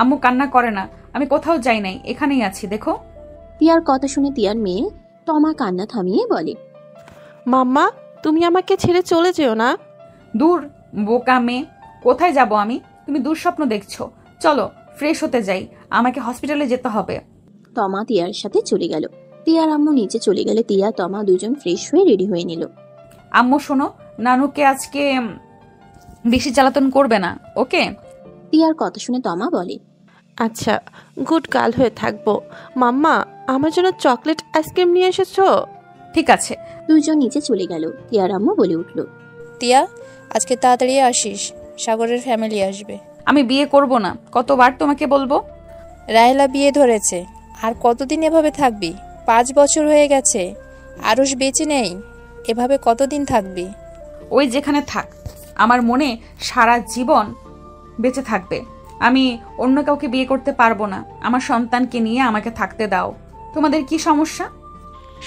আম্মু কান্না করে না, আমি কোথাও যাই নাই, এখানেই আছি, দেখো। তিয়ার কথা শুনে তিয়ার মেয়ে তমা কান্না থামিয়ে বলে, মাম্মা, তুমি আমাকে ছেড়ে চলে যেও না। দূর বোকা মেয়ে, কোথায় যাব আমি? তুমি দুঃস্বপ্ন দেখছো। চলো ফ্রেশ হতে যাই, আমাকে হসপিটালে যেতে হবে। তমা তিয়ার সাথে চলে গেল। তিয়ার আম্মু নিচে চলে গেলে তিয়া তমা দুজন ফ্রেশ হয়ে রেডি হয়ে নিল। আম্মু শোনো, নানুকে আজকে বেশি জ্বালাতন করবে না, ওকে? তিয়ার কথা শুনে তমা বলে, আচ্ছা, গুড গার্ল হয়ে থাকবো। মাম্মা, আমার জন্য চকলেট আইসক্রিম নিয়ে এসেছো? ঠিক আছে। দুজন নিচে চলে গেল। তিয়ার আম্মু বলে উঠল, টিয়া, আজকে তাড়াতাড়ি আসিস, সাগরের ফ্যামিলি আসবে। আমি বিয়ে করব না, কতবার তোমাকে বলবো? রাহেলা বিয়ে ধরেছে, আর কতদিন এভাবে থাকবি? 5 বছর হয়ে গেছে, আরুষ বেঁচে নেই, এভাবে কতদিন থাকবি? ওই যেখানে থাক, আমার মনে সারা জীবন বেঁচে থাকবে। আমি অন্য কাউকে বিয়ে করতে পারবো না। আমার সন্তানকে নিয়ে আমাকে থাকতে দাও। তোমাদের কি সমস্যা?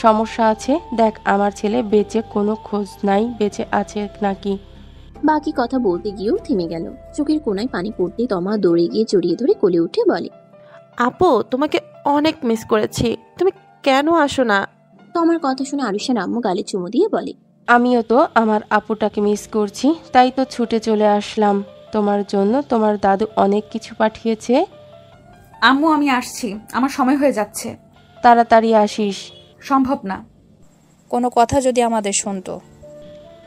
সমস্যা আছে, দেখ আমার ছেলে বেঁচে কোনো খোঁজ নাই, বেঁচে আছে নাকি। বাকি কথা বলতে গিয়েও থেমে গেল। চোখের কোনায় পানি পড়তেই তমা দৌড়ে গিয়ে জড়িয়ে ধরে কোলে উঠে বলে, আপু, তোমাকে অনেক মিস করেছি, তুমি কেন আসো না? তমার কথা শুনে আরুষের আম্মু গালে চুমু দিয়ে বলে, আমিও তো আমার আপুটাকে মিস করছি, তাই তো ছুটে চলে আসলাম তোমার জন্য। তোমার দাদু অনেক কিছু পাঠিয়েছে। আম্মু আমি আসছি, আমার সময় হয়ে যাচ্ছে। তাড়াতাড়ি আসিস। সম্ভব না। কোনো কথা যদি আমাদের শুনতো।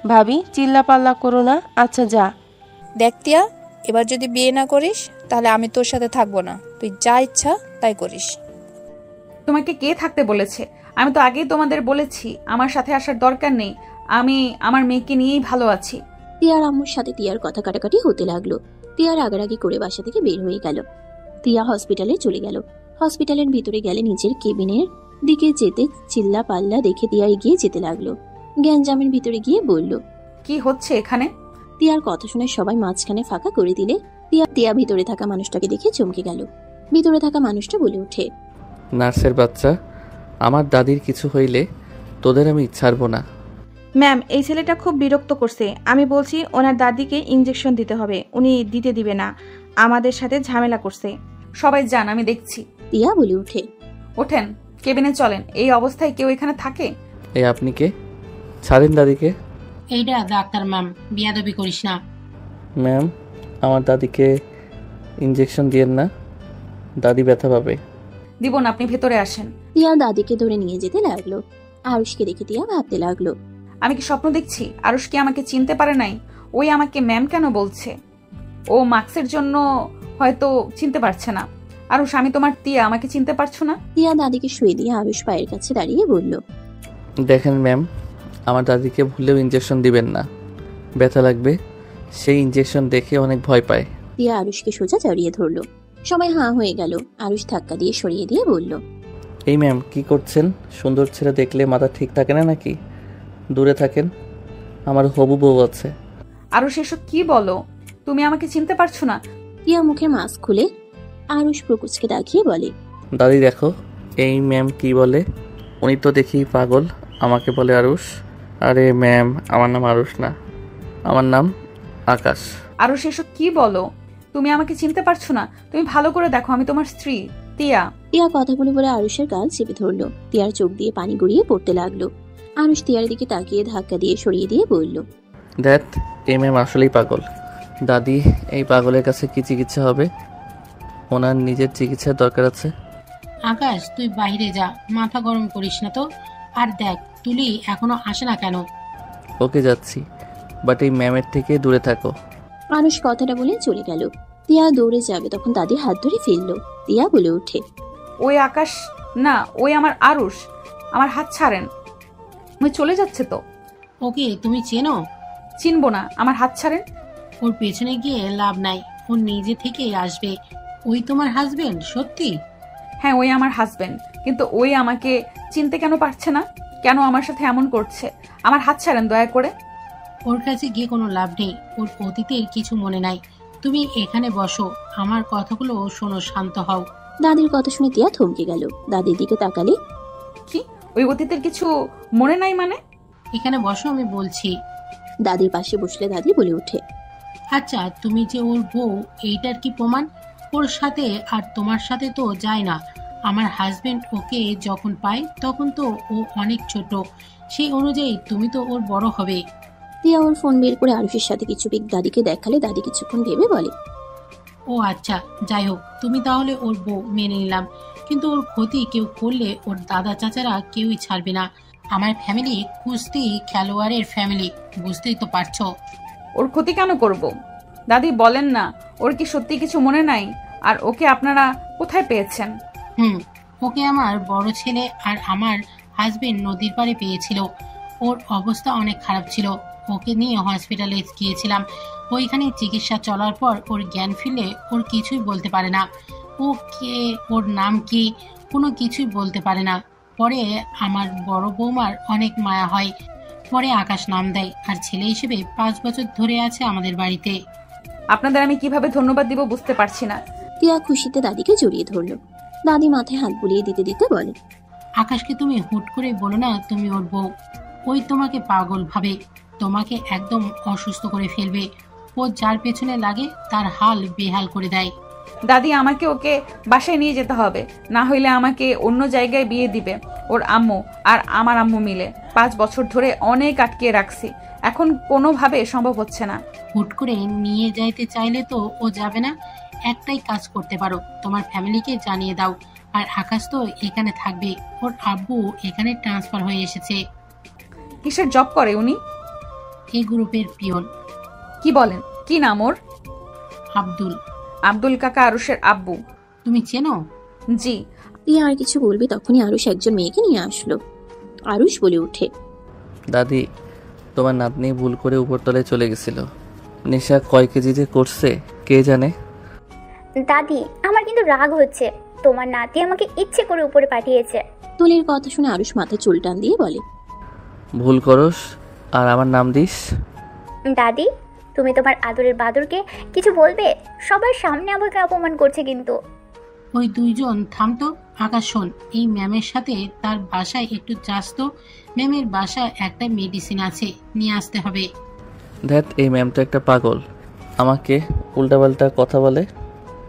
ভাবি, চিল্লাপাল্লা করো না। আচ্ছা যা। দেখ টিয়া, এবার যদি বিয়ে না করিস তাহলে আমি তোর সাথে থাকবো না, তুই যা ইচ্ছা তাই করিস। তোমাকে কে থাকতে বলেছে? আমি তো আগেই তোমাদের বলেছি আমার সাথে আসার দরকার নেই, আমি আমার মেয়েকে নিয়েই ভালো আছি। তিয়ার আম্মুর সাথে তিয়ার কথা কাটাকাটি হতে লাগলো। তিয়ার আগারাগি করে বাসা থেকে বের হয়ে গেল। তিয়া হসপিটালে চলে গেল। হসপিটালের ভিতরে গেলে নিজের কেবিনের দিকে যেতে চিল্লা পাল্লা দেখে তিয়া এগিয়ে যেতে লাগলো। গ্যাঞ্জামের ভিতরে গিয়ে বলল, কি হচ্ছে এখানে? তিয়ার কথা শুনে সবাই মাঝখানে ফাঁকা করে দিলে তিয়া ভিতরে থাকা মানুষটাকে দেখে চমকে গেল। ভিতরে থাকা মানুষটা বলে ওঠে, নার্সের বাচ্চা, আমার দাদির কিছু হইলে তোদের আমি ছাড়বো না। ম্যাম, এই ছেলেটা খুব বিরক্ত করছে। আমি বলছি ওনার দাদিকে ইঞ্জেকশন দিতে হবে, উনি দিতে দিবে না, আমাদের সাথে ঝামেলা করছে। সবাই যান, আমি দেখছি। তিয়া বলে ওঠে, ওঠেন, কেবিনে চলেন। এই অবস্থায় কেউ এখানে থাকে? এই আপনি কে? ছাড়েন দাদিকে। এইটা ডাক্তার ম্যাম, বিয়াদবি করিস না। ম্যাম, আমার দাদিকে ইঞ্জেকশন দিয়েন না, দাদি ব্যথা পাবে। দিব না, আপনি ভেতরে আসেন। তিয়া দাদিকে ধরে নিয়ে যেতে লাগলো। আরুষকে দেখে তিয়া ভাবতে লাগলো, আমি কি স্বপ্ন দেখছি? আরুষ কি আমাকে চিনতে পারে নাই? ওই আমাকে ম্যাম কেন বলছে? ও মার্কসের জন্য হয়তো চিনতে পারছে না। আরুষ, আমি তোমার তিয়া, আমাকে চিনতে পারছো না? তিয়া দাদিকে শুয়ে দিয়ে আরুষ পায়ের কাছে দাঁড়িয়ে বলল, দেখেন ম্যাম, আমার দাদিকে ভুলেও ইঞ্জেকশন দিবেন না, ব্যথা লাগবে। সেই ইঞ্জেকশন দেখে অনেক ভয় পায়। তিয়া আরুষকে সোজা জড়িয়ে ধরলো। সবাই হাঁ হয়ে গেল। আরুষ ধাক্কা দিয়ে সরিয়ে দিয়ে বলল, এই ম্যাম কি করছেন? সুন্দর ছেলে দেখলে মাথা ঠিক থাকে না নাকি? দূরে থাকেন, আমার হবু বউ আছে। আরুষ, এসব কি বলো? তুমি আমাকে চিনতে পারছো না? তিয়া মুখের মাস্ক খুলে আরুষ প্রকুচকে দেখিয়ে বলে, দাদি দেখো, এই ম্যাম কি বলে? উনি তো দেখি পাগল, আমাকে বলে আরুষ। আরে ম্যাম, আমার নাম আরুষ না, আমার নাম আকাশ। আরুষ, এসব কি বলো? তুমি আমাকে চিনতে পারছো না? তুমি ভালো করে দেখো, আমি তোমার স্ত্রী তিয়া। তিয়া কথাগুলো বলে আরুষের গাল চেপে ধরলো। তিয়ার চোখ দিয়ে পানি গড়িয়ে পড়তে লাগলো। আরুষ তিয়ার দিকে তাকিয়ে ধাক্কা দিয়ে সরিয়ে দিয়ে বলল, দেখ, এই ম্যাম আসলেই পাগল। দাদি, এই পাগলের কাছে কি চিকিৎসা হবে? ওনার নিজের চিকিৎসার দরকার আছে। আকাশ, তুই বাইরে যা, মাথা গরম করিস না তো। আর দেখ, তুলি এখনো আসে না কেন? ওকে যাচ্ছি, বাট এই ম্যামের থেকে দূরে থাকো। আরুষ কথাটা বলে চলে গেল। তিয়া দৌড়ে যাবে তখন দাদি হাত ধরে ফেললো। তিয়া বলে ওঠে, ওই আকাশ না, ওই আমার আরুষ, আমার হাত ছাড়েন। ওই চলে যাচ্ছে তো। ওকে তুমি চেনো? চিনবো না, আমার হাত ছাড়েন। ওর পেছনে গিয়ে লাভ নাই, ও নিজে থেকে আসবে। ওই তোমার হাজবেন্ড? সত্যি? হ্যাঁ, ওই আমার হাজবেন্ড, কিন্তু ওই আমাকে চিনতে কেন পারছে না? কেন আমার সাথে এমন করছে? আমার হাত ছাড়েন দয়া করে। ওর কাছে গিয়ে কোনো লাভ নেই, ওর অতীতের কিছু মনে নাই। তুমি এখানে বসো, আমার কথাগুলো শোনো, শান্ত হও। দাদির কথা শুনে তিয়া থমকে গেল। দাদির দিকে তাকালে, কি ওই অতীতের কিছু মনে নাই মানে? এখানে বসো, আমি বলছি। দাদির পাশে বসলে দাদি বলে ওঠে, আচ্ছা তুমি যে ওর বউ, এইটার কি প্রমাণ? ওর সাথে আর তোমার সাথে তো যায় না। আমার হাজবেন্ড ওকে যখন পায় তখন তো ও অনেক ছোট, সেই অনুযায়ী তুমি তো ওর বড় হবে। তিয়া ওর ফোন বের করে আরুষের সাথে কিছু পিক দাদিকে দেখালে দাদি কিছুক্ষণ ভেবে বলে, ও আচ্ছা, যাই হোক, তুমি তাহলে ওর বউ, মেনে নিলাম। কিন্তু ওর ক্ষতি কেউ করলে ওর দাদা চাচারা কেউই ছাড়বে না। আমার ফ্যামিলি কুস্তি খেলোয়াড়ের ফ্যামিলি, বুঝতেই তো পারছো। ওর ক্ষতি কেন করব? দাদি বলেন না, ওর কি সত্যি কিছু মনে নাই? আর ওকে আপনারা কোথায় পেয়েছেন? ওকে আমার বড় ছেলে আর আমার হাজবেন্ড নদীর পাড়ে পেয়েছিল। ওর অবস্থা অনেক খারাপ ছিল, ওকে নিয়ে হসপিটালে গিয়েছিলাম। ওইখানে চিকিৎসা চলার পর ওর জ্ঞান ফিরলে ওর কিছুই বলতে পারে না। ও কে, ওর নাম কি, কোনো কিছুই বলতে পারে না। পরে আমার বড় বৌমার অনেক মায়া হয়, পরে আকাশ নাম দেয়, আর ছেলে হিসেবে 5 বছর ধরে আছে আমাদের বাড়িতে। আপনাদের আমি কিভাবে ধন্যবাদ দিব বুঝতে পারছি না। তিয়া খুশিতে দাদিকে জড়িয়ে ধরল। দাদি মাথায় হাত বুলিয়ে দিতে দিতে বলে, আকাশকে তুমি হুট করে বলো না তুমি ওর বউ। ওই তোমাকে পাগল ভাবে, তোমাকে একদম অসুস্থ করে ফেলবে। ও যার পেছনে লাগে তার হাল বেহাল করে দেয়। দাদি, আমাকে ওকে বাসায় নিয়ে যেতে হবে, না হইলে আমাকে অন্য জায়গায় বিয়ে দিবে ওর আম্মু আর আমার আম্মু মিলে। 5 বছর ধরে অনেক আটকিয়ে রাখছি, এখন কোনোভাবে সম্ভব হচ্ছে না। হুট করে নিয়ে যাইতে চাইলে তো ও যাবে না। একটাই কাজ করতে পারো, তোমার ফ্যামিলিকে জানিয়ে দাও। আর আকাশ তো এখানে থাকবে, ওর আব্বু এখানে ট্রান্সফার হয়ে এসেছে। কিসের জব করে উনি? এই গ্রুপের পিয়ন। কি বলেন? কি নাম ওর? আব্দুল। আব্দুল কাকা আরুষের আব্বু। তুমি চেনো? জি। তিয়া আর কিছু বলবে তখনই আরুষ একজন মেয়েকে নিয়ে আসলো। আরুষ বলে ওঠে, দাদি, তোমার নাতনি ভুল করে উপরতলায় চলে গেছিল। নেশা কয় কেজি যে করছে কে জানে। দাদি, আমার কিন্তু রাগ হচ্ছে, তোমার নাতি আমাকে ইচ্ছে করে উপরে পাঠিয়েছে। তুলির কথা শুনে আরুষ মাথায় চুল টান দিয়ে বলে, ভুল করস আর আমার নাম দিস? দাদি, তুমি তোমার আদরের বাদরকে কিছু বলবে? সবার সামনে আমাকে অপমান করছে কিন্তু। ওই দুইজন থামতো। আকাশ শোন, এই ম্যামের সাথে তার বাসায় একটু যাস তো। ম্যামের বাসায় একটা মেডিসিন আছে, নিয়ে আসতে হবে। ধ্যাত, এই ম্যাম তো একটা পাগল, আমাকে উল্টাপাল্টা কথা বলে।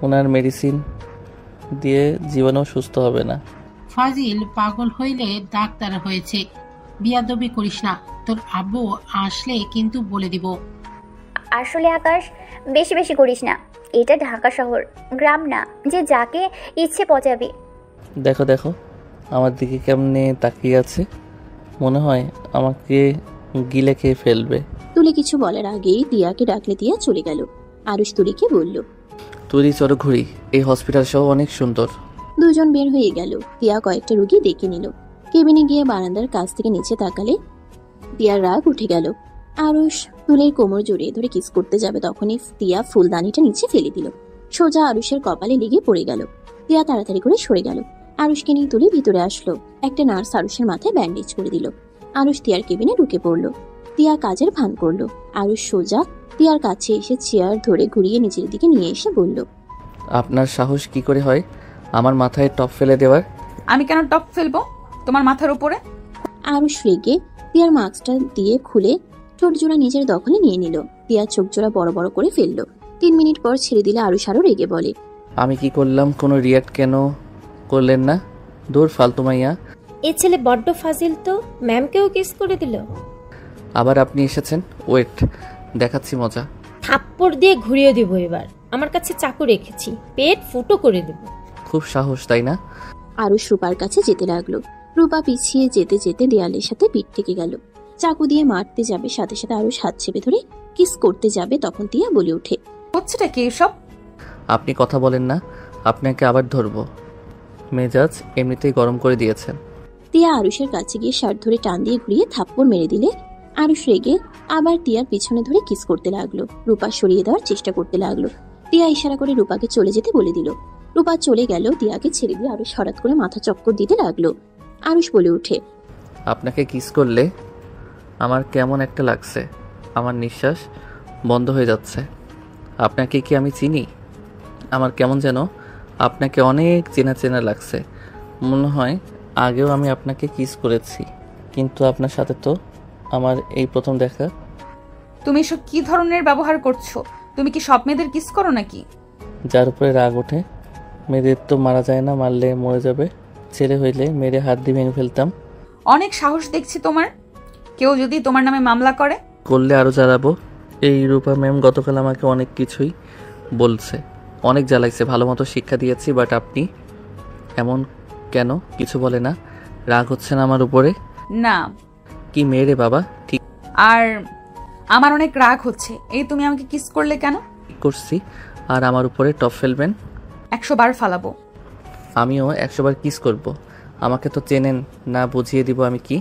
ওনার মেডিসিন দিয়ে জীবনেও সুস্থ হবে না। ফাজিল পাগল হইলে ডাক্তার হয়েছে। বিয়াদবি করিস না, তোর আব্বু আসলে কিন্তু বলে দিব। আসলে আকাশ, বেশি বেশি করিস না, এটা ঢাকা শহর, গ্রাম না যে যাকে ইচ্ছে পচাবি। দেখো দেখো আমার দিকে কেমনে তাকিয়ে আছে, মনে হয় আমাকে গিলে খেয়ে ফেলবে। তুলি কিছু বলার আগেই তিয়াকে ডাকলে তিয়া চলে গেল। আরুষ তুলিকে বলল, তুলি চলো ঘুরি, এই হসপিটাল সহ অনেক সুন্দর। দুজন বের হয়ে গেল। তিয়া কয়েকটা রুগী ডেকে নিল। কেবিনে গিয়ে বারান্দার কাছ থেকে নিচে তাকালে তিয়ার রাগ উঠে গেল। আরুষ তুলির কোমর জড়িয়ে ধরে কিস করতে যাবে তখনই তিয়া ফুলদানিটা নিচে ফেলে দিল। সোজা আরুষের কপালে লেগে পড়ে গেল। তিয়া তাড়াতাড়ি করে সরে গেল। আরুষকে নিয়ে তুলে ভিতরে আসলো। একটা নার্স আরুষের মাথায় ব্যান্ডেজ করে দিল। আরুষ তিয়ার কেবিনে ঢুকে পড়লো। তিয়া কাজের ভান করলো। আরুষ সোজা তিয়ার কাছে এসে চেয়ার ধরে ঘুরিয়ে নিচের দিকে নিয়ে এসে বলল, আপনার সাহস কি করে হয় আমার মাথায় টপ ফেলে দেওয়ার? আমি কেন টপ ফেলবো তোমার মাথার উপরে? আরুষ রেগে তিয়ার মাস্কটা দিয়ে খুলে ঠোঁট জোড়া নিজের দখলে নিয়ে নিল। তিয়ার চোখ জোড়া বড় বড় করে ফেললো। 3 মিনিট পর ছেড়ে দিলে আরুষ আরো রেগে বলে, আমি কি করলাম? কোনো রিয়াক্ট কেন করলেন না? দূর ফালতু মাইয়া। এই ছেলে বড্ড ফাজিল তো, ম্যামকেও কিস করে দিল। আবার আপনি এসেছেন, ওয়েট দেখাচ্ছি মজা। থাপ্পড় দিয়ে ঘুরিয়ে দিব এবার। আমার কাছে চাকু রেখেছি, পেট ফুটো করে দেব। খুব সাহস তাই না? আরুষ রূপার কাছে যেতে লাগলো। রূপা পিছিয়ে যেতে যেতে দেয়ালের সাথে পিঠ থেকে গেল। চাকু দিয়ে মারতে যাবে, সাথে সাথে আরুষ হাত চেপে ধরে কিস করতে যাবে তখন তিয়া বলে ওঠে, হচ্ছেটা কি এসব? আপনি কথা বলেন না, আপনাকে আবার ধরবো। মেজাজ এমনিতেই গরম করে দিয়েছেন। তিয়া আরুষের কাছে গিয়ে শার্ট ধরে টান দিয়ে ঘুরিয়ে থাপ্পড় মেরে দিলে আরুষ রেগে আবার তিয়ার পিছনে ধরে কিস করতে লাগলো। রূপা সরিয়ে দেওয়ার চেষ্টা করতে লাগলো। তিয়া ইশারা করে রূপাকে চলে যেতে বলে দিল। রূপা চলে গেল। তিয়াকে ছেড়ে দিয়ে আরুষ হঠাৎ করে মাথা চক্কর দিতে লাগলো। আরুষ বলে ওঠে, আপনাকে কিস করলে আমার কেমন একটা লাগছে। আমার নিঃশ্বাস বন্ধ হয়ে যাচ্ছে। আপনাকে কি আমি চিনি? আমার কেমন যেন আপনাকে অনেক চেনা চেনা লাগছে। মনে হয় আগেও আমি আপনাকে কিস করেছি, কিন্তু আপনার সাথে তো আমার এই প্রথম দেখা। তুমি এসব কি ধরনের ব্যবহার করছো? তুমি কি সব মেয়েদের কিস করো নাকি? যার উপরে রাগ ওঠে। মেয়েদের তো মারা যায় না, মারলে মরে যাবে। ছেলে হইলে মেরে হাত দিয়ে ভেঙে ফেলতাম। অনেক সাহস দেখছি তোমার। কেউ যদি তোমার নামে মামলা করে? করলে আরও জ্বালাবো। এই রূপা ম্যাম গতকাল আমাকে অনেক কিছুই বলছে, অনেক জ্বালাইছে, ভালো মতো শিক্ষা দিয়েছি। বাট আপনি এমন কেন? কিছু বলে না? রাগ হচ্ছে না আমার উপরে? না। কি মেয়ে বাবা? ঠিক আর আমার অনেক রাগ হচ্ছে। এই তুমি আমাকে কিস করলে কেন? করছি। আর আমার উপরে টপ ফেলবেন? 100 বার ফালাবো। আমিও 100 বার কিস করব। আমাকে তো চেনেন না, বুঝিয়ে দিব আমি কি।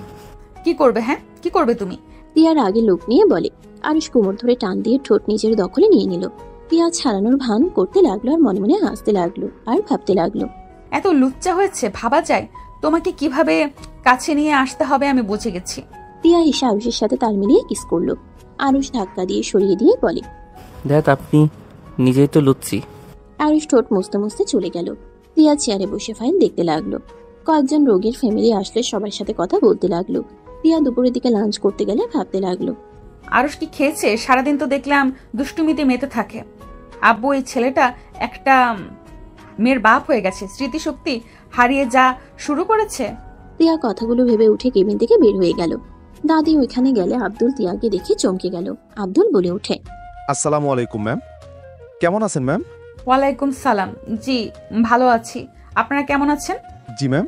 কি করবে? হ্যাঁ, কি করবে তুমি? তিয়ার আগে লোক নিয়ে বলে। আরুষ কোমর ধরে টান দিয়ে ঠোঁট নিজের দখলে নিয়ে নিল। তিয়া ছাড়ানোর ভান করতে লাগলো আর মনে মনে হাসতে লাগলো আর ভাবতে লাগলো, এত লুচ্চা হয়েছে ভাবা যায়? তোমাকে কিভাবে কাছে নিয়ে আসতে হবে আমি বুঝে গেছি। তিয়া এসে আরুষের সাথে তাল মিলিয়ে কিস করলো। আরুষ ধাক্কা দিয়ে সরিয়ে দিয়ে বলে, দেখ আপনি নিজেই তো লুচ্ছি। আরুষ ঠোঁট মুছতে মুছতে চলে গেল। তিয়া চেয়ারে বসে ফাইল দেখতে লাগলো। কয়েকজন রোগীর ফ্যামিলি আসলে সবার সাথে কথা বলতে লাগলো। তিয়া দুপুরের দিকে লাঞ্চ করতে গেলে ভাবতে লাগলো, আরুষ কি খেয়েছে? সারাদিন তো দেখলাম দুষ্টুমিতে মেতে থাকে। আব্বু এই ছেলেটা একটা মেয়ের বাপ হয়ে গেছে, স্মৃতিশক্তি হারিয়ে যা শুরু করেছে। তিয়া কথাগুলো ভেবে উঠে কেবিন থেকে বের হয়ে গেল। দাদি ওইখানে গেলে আব্দুল তিয়াকে দেখে চমকে গেল। আব্দুল বলে ওঠে, আসসালামু আলাইকুম ম্যাম, কেমন আছেন ম্যাম? ওয়ালাইকুম সালাম। জি ভালো আছি, আপনারা কেমন আছেন? জি ম্যাম।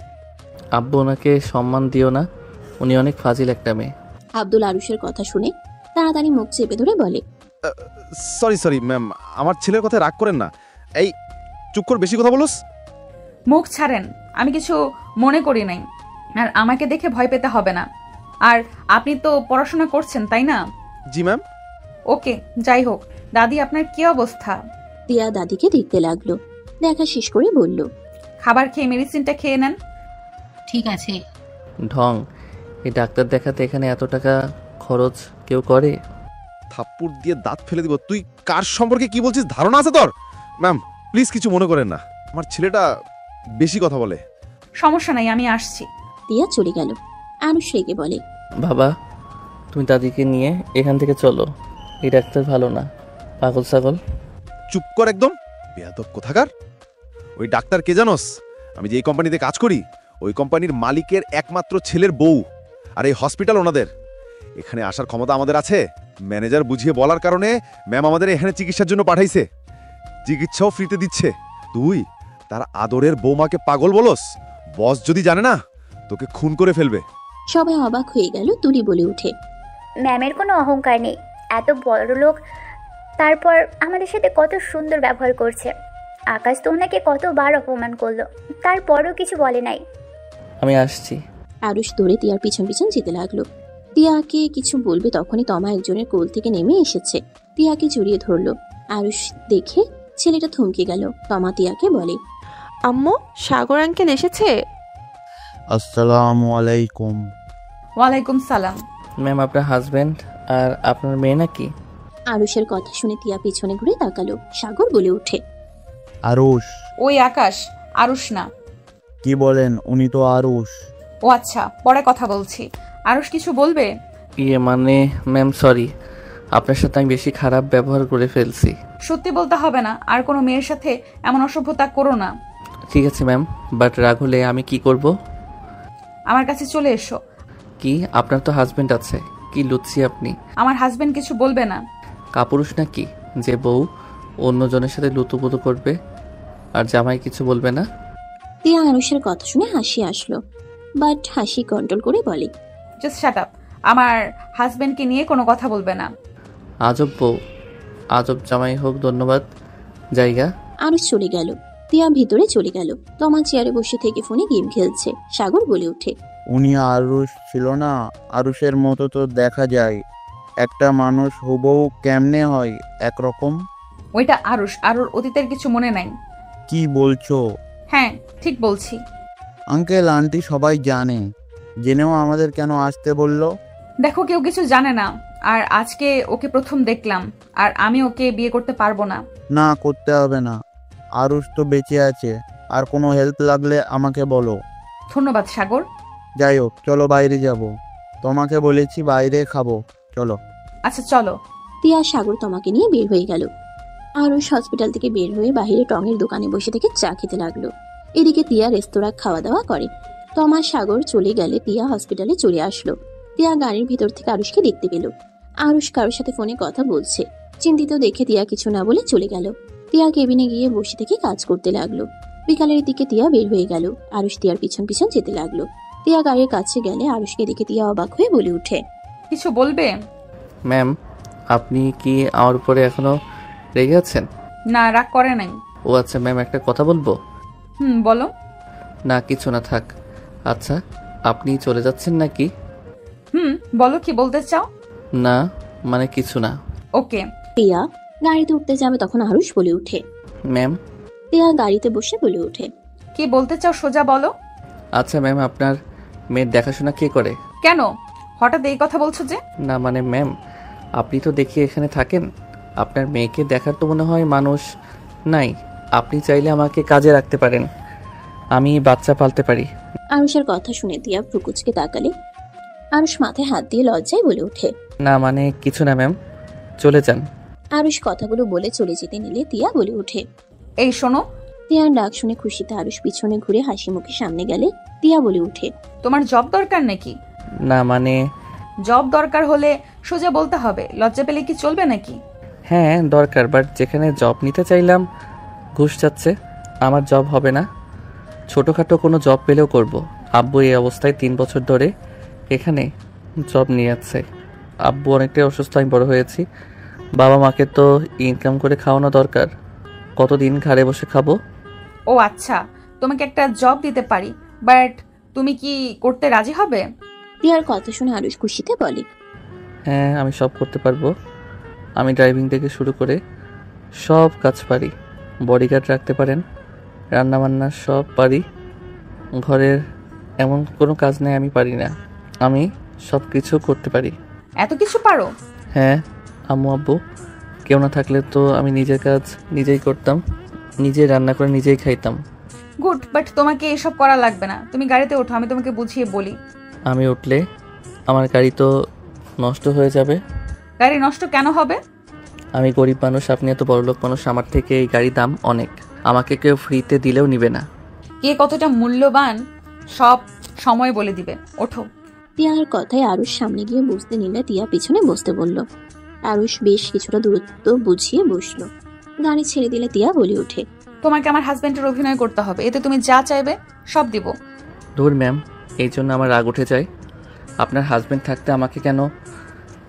আব্বু ওনাকে সম্মান দিও না, উনি অনেক ফাজিল একটা মেয়ে। আব্দুল আরুষের কথা শুনে তাড়াতাড়ি মুখ চেপে ধরে বলে, সরি ম্যাম, আমার ছেলের কথা রাগ করেন না। এই চুপ কর, বেশি কথা বলোস। মুখ ছাড়েন, আমি কিছু মনে করি নাই। আর আমাকে দেখে ভয় পেতে হবে না। আর আপনি তো পড়াশোনা করছেন তাই না? জি ম্যাম। ওকে, যাই হোক। দাদি আপনার কি অবস্থা? তিয়া দাদিকে দেখতে লাগলো। দেখা শেষ করে বলল, খাবার খেয়ে মেডিসিনটা খেয়ে নেন। ঠিক আছে। ঢং, এই ডাক্তার দেখাতে এখানে এত টাকা খরচ কেউ করে? থাপ্পড় দিয়ে দাঁত ফেলে দিব। তুই কার সম্পর্কে কি বলছিস ধারণা আছে তোর? ম্যাম প্লিজ কিছু মনে করেন না, আমার ছেলেটা বেশি কথা বলে। সমস্যা নাই, আমি আসছি। তিয়া চলে গেল। আরুষ রেগে বলে, বাবা তুমি দাদিকে নিয়ে এখান থেকে চলো, এই ডাক্তার ভালো না, পাগল ছাগল। চুপ কর একদম, বেয়াদব কোথাকার। ওই ডাক্তার কে জানোস? আমি যে এই কোম্পানিতে কাজ করি, ওই কোম্পানির মালিকের একমাত্র ছেলের বউ। আর এই হসপিটাল ওনাদের। এখানে আসার ক্ষমতা আমাদের আছে। ম্যানেজার বুঝিয়ে বলার কারণে ম্যাম আমাদের এখানে চিকিৎসার জন্য পাঠাইছে, চিকিৎসাও ফ্রিতে দিচ্ছে। তুই তার আদরের বৌমাকে পাগল বলস? বস যদি জানে না তোকে খুন করে ফেলবে। সবাই অবাক হয়ে গেল। তুলি বলে উঠে, ম্যামের কোনো অহংকার নেই, এত বড় লোক, তারপর আমাদের সাথে কত সুন্দর ব্যবহার করছে। আকাশ তো ওনাকে কতবার অপমান করলো, তারপরও কিছু বলে নাই। আমি আসছি। আরুষ দৌড়ে তিয়ার পিছন পিছন যেতে লাগলো। তিয়াকে কিছু বলবে তখনই তমা একজনের কোল থেকে নেমে এসেছে। তিয়াকে জড়িয়ে ধরলো। আরুষ দেখে ছেলেটা থমকে গেল। তমা তিয়াকে বলে, আম্মু, সাগর আঙ্কেল এসেছে। আসসালামু আলাইকুম। ওয়ালাইকুম সালাম। ম্যাম আপনার হাজবেন্ড আর আপনার মেয়ে নাকি? আরুষের কথা শুনে তিয়া পিছনে ঘুরে তাকালো। সাগর বলে ওঠে, আরুষ। ওই আকাশ, আরুষ না। কি বলেন? উনি তো আরুষ। ও আচ্ছা, পরে কথা বলছি। আরুষ কিছু বলবে? মানে ম্যাম সরি, আপনার সাথে আমি বেশি খারাপ ব্যবহার করে ফেলছি। সত্যি বলতে হবে না, আর কোনো মেয়ের সাথে এমন অসভ্যতা করো না। ঠিক আছে ম্যাম, বাট রাগ হলে আমি কি করব? আমার কাছে চলে এসো। কি আপনার তো হাজবেন্ড আছে, কি লুচ্ছি আপনি? আমার হাজবেন্ড কিছু বলবে না। কাপুরুষ নাকি যে বউ অন্যজনের সাথে লুতুপুতু করবে আর জামাই কিছু বলবে না? তিয়া আরুষের কথা শুনে হাসি আসলো, বাট হাসি কন্ট্রোল করে বলে, জাস্ট শাট আপ। আমার হাজবেন্ডকে নিয়ে কোনো কথা বলবে না। আজব বউ, আজব জামাই হোক, ধন্যবাদ। জায়গা। আরুষ চলে গেল। তিয়া ভিতরে চলে গেল। তমা চেয়ারে বসে থেকে ফোনে গেম খেলছে। সাগর বলে ওঠে, উনি আরুষ ছিল না? আরুষের মতো তো দেখা যায়। একটা মানুষ হুবহু কেমনে হয় একরকম? ওইটা আরুষ, আরুর অতীতের কিছু মনে নাই। কি বলছো? হ্যাঁ ঠিক বলছি। আঙ্কেল আন্টি সবাই জানে, জেনেও আমাদের কেন আসতে বললো? দেখো কেউ কিছু জানে না, আর আজকে ওকে প্রথম দেখলাম, আর আমি ওকে বিয়ে করতে পারবো না। না, করতে হবে না। আরুষ তো বেঁচে আছে। আর কোনো হেল্প লাগলে আমাকে বলো। ধন্যবাদ সাগর। যাই হোক, চলো বাইরে যাব। তোমাকে বলেছি বাইরে খাবো, চলো। আচ্ছা চলো। তিয়া সাগর তোমাকে নিয়ে বের হয়ে গেল। আরুষ হসপিটাল থেকে বের হয়ে বাইরে টঙের দোকানে বসে থেকে চা খেতে লাগলো। এদিকে তিয়া রেস্তোরাঁ খাওয়া দাওয়া করে। তমা সাগর চলে গেলে তিয়া হসপিটালে চলে আসলো। তিয়া গাড়ির ভিতর থেকে আরুষকে দেখতে পেল। আরুষ কারোর সাথে ফোনে কথা বলছে। চিন্তিত দেখে তিয়া কিছু না বলে চলে গেল। তিয়া কেবিনে গিয়ে বসে থেকে কাজ করতে লাগলো। বিকালের দিকে তিয়া বের হয়ে গেল। আরুষ তিয়ার পিছন পিছন যেতে লাগলো। তিয়া গাড়ির কাছে গেলে আরুষকে দেখে তিয়া অবাক হয়ে বলে উঠে, কিছু বলবে? ম্যাম, আপনি কি আমার উপরে এখনো রেগে আছেন? না, রাগ করে নাই। ও আচ্ছা ম্যাম, একটা কথা বলবো? বলো। না কিছু না, থাক। আচ্ছা, আপনি চলে যাচ্ছেন নাকি? বলো, কি বলতে চাও? না মানে কিছু না। ওকে। তিয়া গাড়িতে উঠতে যাবে তখন আরুষ বলে উঠে, ম্যাম। তিয়া গাড়িতে বসে বলে উঠে, কি বলতে চাও সোজা বলো। আচ্ছা ম্যাম, আপনার মেয়ের দেখাশোনা কে করে? কেন হঠাৎ এই কথা বলছো যে? না মানে ম্যাম, আপনি তো দেখি এখানে থাকেন, আপনার মেয়েকে দেখার তো মনে হয় মানুষ নাই। আপনি চাইলে আমাকে কাজে রাখতে পারেন, আমি বাচ্চা পালতে পারি। আরুষের কথা শুনে তিয়া ভ্রুকুচকে তাকালে। আরুষ মাথায় হাত দিয়ে লজ্জায় বলে ওঠে, না মানে কিছু না ম্যাম, চলে যান। আরুষ কথাগুলো বলে চলে যেতে নিলে তিয়া বলে ওঠে, এই শোনো। তিয়ার ডাক শুনে খুশিতে আরুষ পিছনে ঘুরে হাসি মুখে সামনে গেলে তিয়া বলে ওঠে, তোমার জব দরকার নাকি? না মানে জব দরকার হলে সোজা বলতে হবে, লজ্জা পেলে কি চলবে নাকি? হ্যাঁ দরকার, বাট যেখানে জব নিতে চাইলাম ঘুষ যাচ্ছে, আমার জব হবে না। ছোটোখাটো কোনো জব পেলেও করব। আব্বু এই অবস্থায় 3 বছর ধরে এখানে জব নিয়ে যাচ্ছে। আব্বু অনেকটাই অসুস্থ, আমি বড় হয়েছি, বাবা মাকে তো ইনকাম করে খাওয়ানো দরকার, কতদিন ঘরে বসে খাবো? ও আচ্ছা, তোমাকে একটা জব দিতে পারি, বাট তুমি কি করতে রাজি হবে? তিয়ার কথা শুনে আরুষ খুশিতে বলে, হ্যাঁ আমি সব করতে পারবো। আমি ড্রাইভিং থেকে শুরু করে সব কাজ পারি। বডিগার্ড রাখতে পারেন, রান্নাবান্না সব পারি। ঘরের এমন কোনো কাজ নেই আমি পারি না, আমি সব কিছু করতে পারি। এত কিছু পারো? হ্যাঁ, আম্মু আব্বু কেউ না থাকলে তো আমি নিজের কাজ নিজেই করতাম, নিজেই রান্না করে নিজেই খাইতাম। গুড, বাট তোমাকে এসব করা লাগবে না, তুমি গাড়িতে ওঠো, আমি তোমাকে বুঝিয়ে বলি। আমি উঠলে আমার গাড়ি তো নষ্ট হয়ে যাবে। গাড়ি নষ্ট কেন হবে? আমি গরিব মানুষ, আপনি এত বড়লোক মানুষ, আমার থেকে এই গাড়ির দাম অনেক, আমাকে কেউ ফ্রিতে দিলেও নিবে না। কে কতটা মূল্যবান সব সময় বলে দিবে, ওঠো। তিয়ার কথায় আরুষ সামনে গিয়ে বসতে নিলে তিয়া পিছনে বসতে বলল। আরুষ বেশ কিছুটা দূরত্ব বুঝিয়ে বসলো। গাড়ি ছেড়ে দিলে তিয়া বলে ওঠে, তোমাকে আমার হাজবেন্ডের অভিনয় করতে হবে, এতে তুমি যা চাইবে সব দিব। দূর ম্যাম, এই জন্য আমার রাগ উঠে যায়। আপনার হাজবেন্ড থাকতে আমাকে কেন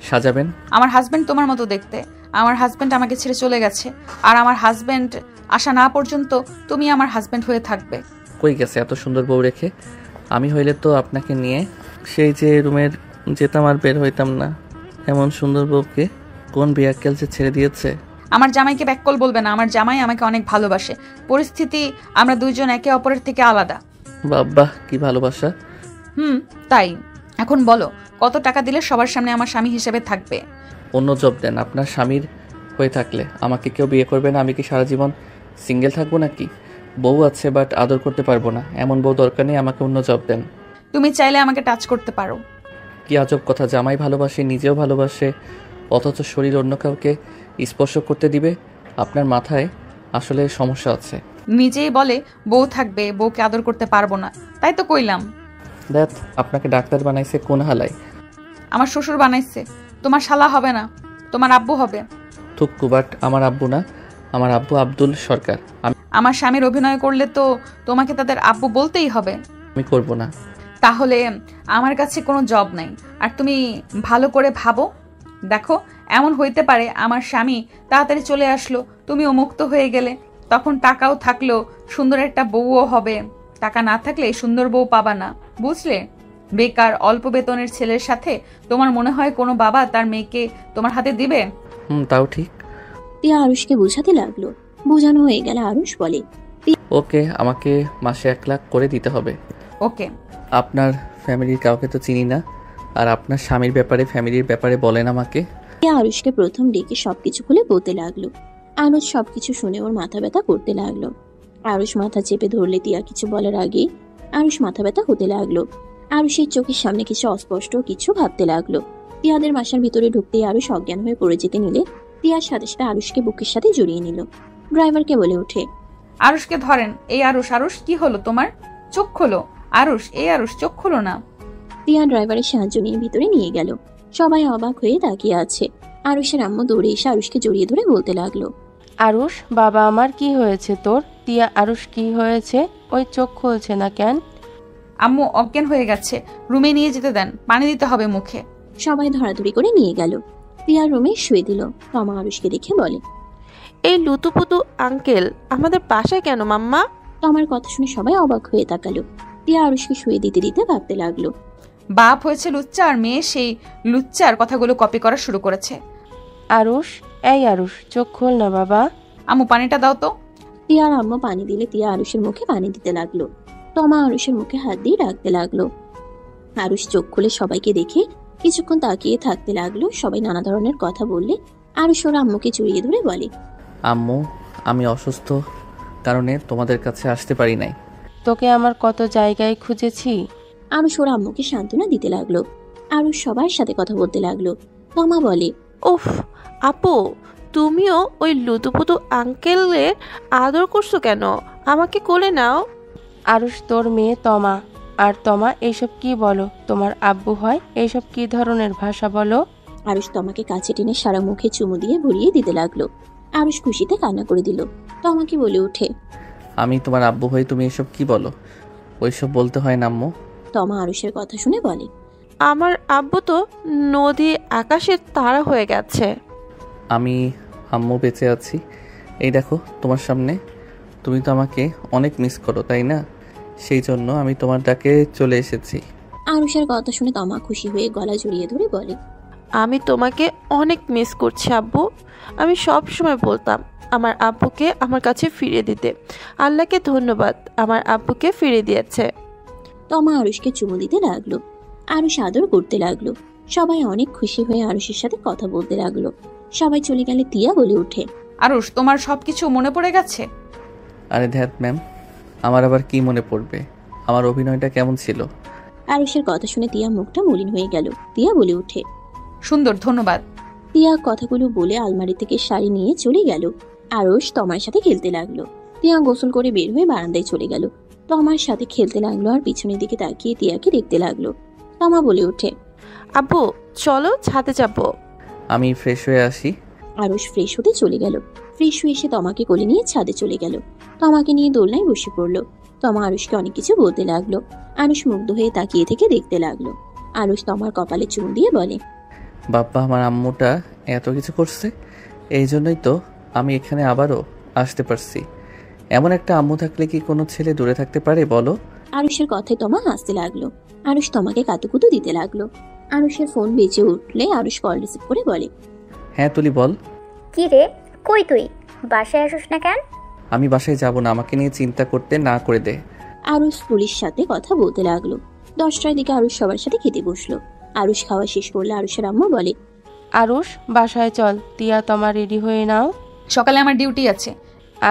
সাজাবেন? আমার হাজবেন্ড তোমার মতো দেখতে, আমার হাজবেন্ড আমাকে ছেড়ে চলে গেছে, আর আমার হাজবেন্ড আসা না পর্যন্ত তুমি আমার হাজবেন্ড হয়ে থাকবে। কই গেছে এত সুন্দর বউ রেখে? আমি হইলে তো আপনাকে নিয়ে সেই যে রুমের যেতাম আর বের হইতাম না। এমন সুন্দর বউকে কোন বিয়াক্কেল যে ছেড়ে দিয়েছে। আমার জামাইকে ব্যাককল বলবে না, আমার জামাই আমাকে অনেক ভালোবাসে, পরিস্থিতি আমরা দুইজন একে অপরের থেকে আলাদা। বাবা কি ভালোবাসা। তাই এখন বলো, কত টাকা দিলে সবার সামনে আমার স্বামী হিসেবে থাকবে? অন্য জব দেন, আপনার স্বামীর হয়ে থাকলে আমাকে কেউ বিয়ে করবে না। আমি কি সারা জীবন সিঙ্গেল থাকবো নাকি? বউ আছে বাট আদর করতে পারবো না, এমন বউ দরকার নেই, আমাকে অন্য জব দেন। তুমি চাইলে আমাকে টাচ করতে পারো। কি আজব কথা, জামাই ভালোবাসে, নিজেও ভালোবাসে, অথচ শরীর অন্য কাউকে স্পর্শ করতে দিবে? আপনার মাথায় আসলে সমস্যা আছে। নিজেই বলে বউ থাকবে, বউকে আদর করতে পারবো না, তাই তো কইলাম। দেখ, আপনাকে ডাক্তার বানাইছে কোন হালাই? আমার শ্বশুর বানাইছে। তোমার শালা হবে না, তোমার আব্বু হবে। থুক্কু, বাট আমার আব্বু না, আমার আব্বু আব্দুল সরকার। আমার স্বামীর অভিনয় করলে তো তোমাকে তাদের আব্বু বলতেই হবে। আমি করব না। তাহলে আমার কাছে কোনো জব নাই, আর তুমি ভালো করে ভাবো, দেখো এমন হইতে পারে আমার স্বামী তাড়াতাড়ি চলে আসলো, তুমিও মুক্ত হয়ে গেলে, তখন টাকাও থাকলো, সুন্দর একটা বউও হবে। টাকা না থাকলে সুন্দর বউ পাবা না, বুঝলে? বেকার অল্প বেতনের ছেলের সাথে তোমার মনে হয় কোনো বাবা তার মেয়েকে তোমার হাতে দিবে? তাও ঠিক। তিয়া আরুষকে বোঝাতে লাগলো। বোঝানো হয়ে গেলে আরুষ বলে, ওকে, আমাকে মাসে 1 লাখ করে দিতে হবে। ওকে। আপনার ফ্যামিলির কাউকে তো চিনি না, আর আপনার স্বামীর ব্যাপারে, ফ্যামিলির ব্যাপারে বলেন আমাকে। তিয়া আরুষকে প্রথম ডেকে সবকিছু খুলে বলতে লাগলো। আরুষ সবকিছু শুনে ওর মাথা ব্যথা করতে লাগলো। আরুষ মাথা চেপে ধরলে তিয়া কিছু বলার আগে আরুষ মাথা ব্যথা হতে লাগলো। আরুষের চোখের সামনে কিছু অস্পষ্ট কিছু ভাবতে লাগলো। তিয়াদের বাসার ভিতরে ঢুকতেই আরুষ অজ্ঞান হয়ে পড়ে যেতে নিলে তিয়ার সাথে সাথে আরুষকে বুকের সাথে জড়িয়ে নিল। ড্রাইভারকে বলে ওঠে, আরুষকে ধরেন। এই আরুষ, আরুষ কি হলো তোমার? চোখ খোলো আরুষ, এই আরুষ চোখ খোলো না। তিয়া ড্রাইভারের সাহায্য নিয়ে ভিতরে নিয়ে গেল। সবাই অবাক হয়ে তাকিয়ে আছে। আরুষের আম্মু দৌড়ে এসে আরুষকে জড়িয়ে ধরে বলতে লাগলো, আরুষ বাবা আমার কি হয়েছে তোর? তিয়া আরুষ কি হয়েছে? ওই চোখ খুলছে না কেন? আম্মু অজ্ঞান হয়ে গেছে, রুমে নিয়ে যেতে দেন, পানি দিতে হবে মুখে। সবাই ধরাধরি করে নিয়ে গেল। তিয়ার রুমে শুয়ে দিল। তমা আরুষকে দেখে বলে, এই লুতুপুতু আঙ্কেল আমাদের বাসায় কেন মাম্মা? তমার কথা শুনে সবাই অবাক হয়ে তাকালো। তিয়া আরুষকে শুয়ে দিতে দিতে ভাবতে লাগলো, বাপ হয়েছে লুচ্চা আর মেয়ে সেই লুচ্চার কথাগুলো কপি করা শুরু করেছে। আরুষ, এই আরুষ চোখ খোল না বাবা। আম্মু পানিটা দাও তো। তিয়ার আম্মু পানি দিলে তিয়া আরুষের মুখে পানি দিতে লাগলো। তমা আরুষের মুখে হাত দিয়ে রাখতে লাগলো। আরুষ চোখ খুলে সবাইকে দেখে কিছুক্ষণ তাকিয়ে থাকতে লাগলো। সবাই নানা ধরনের কথা বললে আরুষ ওর আম্মুকে জড়িয়ে ধরে বলে, আম্মু আমি অসুস্থ কারণে তোমাদের কাছে আসতে পারি নাই। তোকে আমার কত জায়গায় খুঁজেছি। আরুষ ওর আম্মুকে সান্ত্বনা দিতে লাগলো। আরুষ সবার সাথে কথা বলতে লাগলো। তমা বলে, উফ আপু, তুমিও ওই লুতুপুতু আঙ্কেলের আদর করছো কেন? আমাকে কোলে নাও। আরুষ তোর মেয়ে তমা। আর তমা এইসব কি বলো? তোমার আব্বু হয়? এইসব কি ধরনের ভাষা বলো? আরুষ তমাকে কাছে টেনে সারা মুখে চুমু দিয়ে ভরিয়ে দিতে লাগলো। আরুষ খুশিতে কান্না করে দিল। তমাকে বলে ওঠে, আমি তোমার আব্বু হই, তুমি এসব কি বলো? ওইসব বলতে হয় না আম্মু। তমা আরুষের কথা শুনে বলে, আমার আব্বু তো নদী আকাশের তারা হয়ে গেছে। আমি আম্মু বেঁচে আছি, এই দেখো তোমার সামনে। তুমি তো আমাকে অনেক মিস করো তাই না? সেই জন্য আমি তোমার ডাকে চলে এসেছি। আরুষের কথা শুনে তমা খুশি হয়ে গলা জড়িয়ে ধরে বলে, আমি তোমাকে অনেক মিস করছি আব্বু। আমি সব সময় বলতাম আমার আব্বুকে আমার কাছে ফিরিয়ে দিতে। আল্লাহকে ধন্যবাদ, আমার আব্বুকে ফিরিয়ে দিয়েছে। তমা আরুষকে চুমু দিতে লাগলো। আরুষ আদর করতে লাগলো। সবাই অনেক খুশি হয়ে আরুষের সাথে কথা বলতে লাগলো। সবাই চলে গেলে তিয়া বলে ওঠে, আরুষ তোমার সবকিছু মনে পড়ে গেছে? আরে ধ্যাত ম্যাম, আমার আবার কি মনে পড়বে? আমার অভিনয়টা কেমন ছিল? আরুষের কথা শুনে তিয়া মুখটা মলিন হয়ে গেল। তিয়া বলে ওঠে, সুন্দর, ধন্যবাদ। তিয়া কথাগুলো বলে আলমারি থেকে শাড়ি নিয়ে চলে গেল। আরুষ তমার সাথে খেলতে লাগলো। তিয়া গোসল করে বের হয়ে বারান্দায় চলে গেল। তমার সাথে খেলতে লাগলো আর পিছনের দিকে তাকিয়ে তিয়াকে দেখতে লাগলো। তমা বলে ওঠে, আব্বু চলো ছাদে যাবো। আমি ফ্রেশ হয়ে আসি। আরুষ ফ্রেশ হতে চলে গেল। ফ্রেশ হয়ে এসে তমাকে কোলে নিয়ে ছাদে চলে গেল। তমাকে নিয়ে দোলনায় বসে পড়লো। তমা আরুষকে অনেক কিছু বলতে লাগলো। আরুষ মুগ্ধ হয়ে তাকিয়ে থেকে দেখতে লাগলো। আরুষ তমার কপালে চুমু দিয়ে বলে, বাবা আমার আম্মুটা এত কিছু করছে, এই জন্যই তো আমি এখানে আবারও আসতে পারছি। এমন একটা আম্মু থাকলে কি কোনো ছেলে দূরে থাকতে পারে বলো? আরুষের কথায় তমা হাসতে লাগলো। আরুষ তমাকে কাতুকুতু দিতে লাগলো। আরুষের ফোন বেজে উঠলে আরুষ কল রিসিভ করে বলে, হ্যাঁ তুলি বল। কি রে, কই তুই? বাসায় আসিস না কেন? আমি বাসায় যাব না, আমাকে নিয়ে চিন্তা করতে না করে দে। আরুষ পুলিশ সাথে কথা বলতে লাগলো। 10টার দিকে আরুষ সবার সাথে খেতে বসলো। আরুষ খাওয়া শেষ করলে আরুষের আম্মু বলে, আরুষ বাসায় চল, তিয়া তমা রেডি হয়ে নাও, সকালে আমার ডিউটি আছে।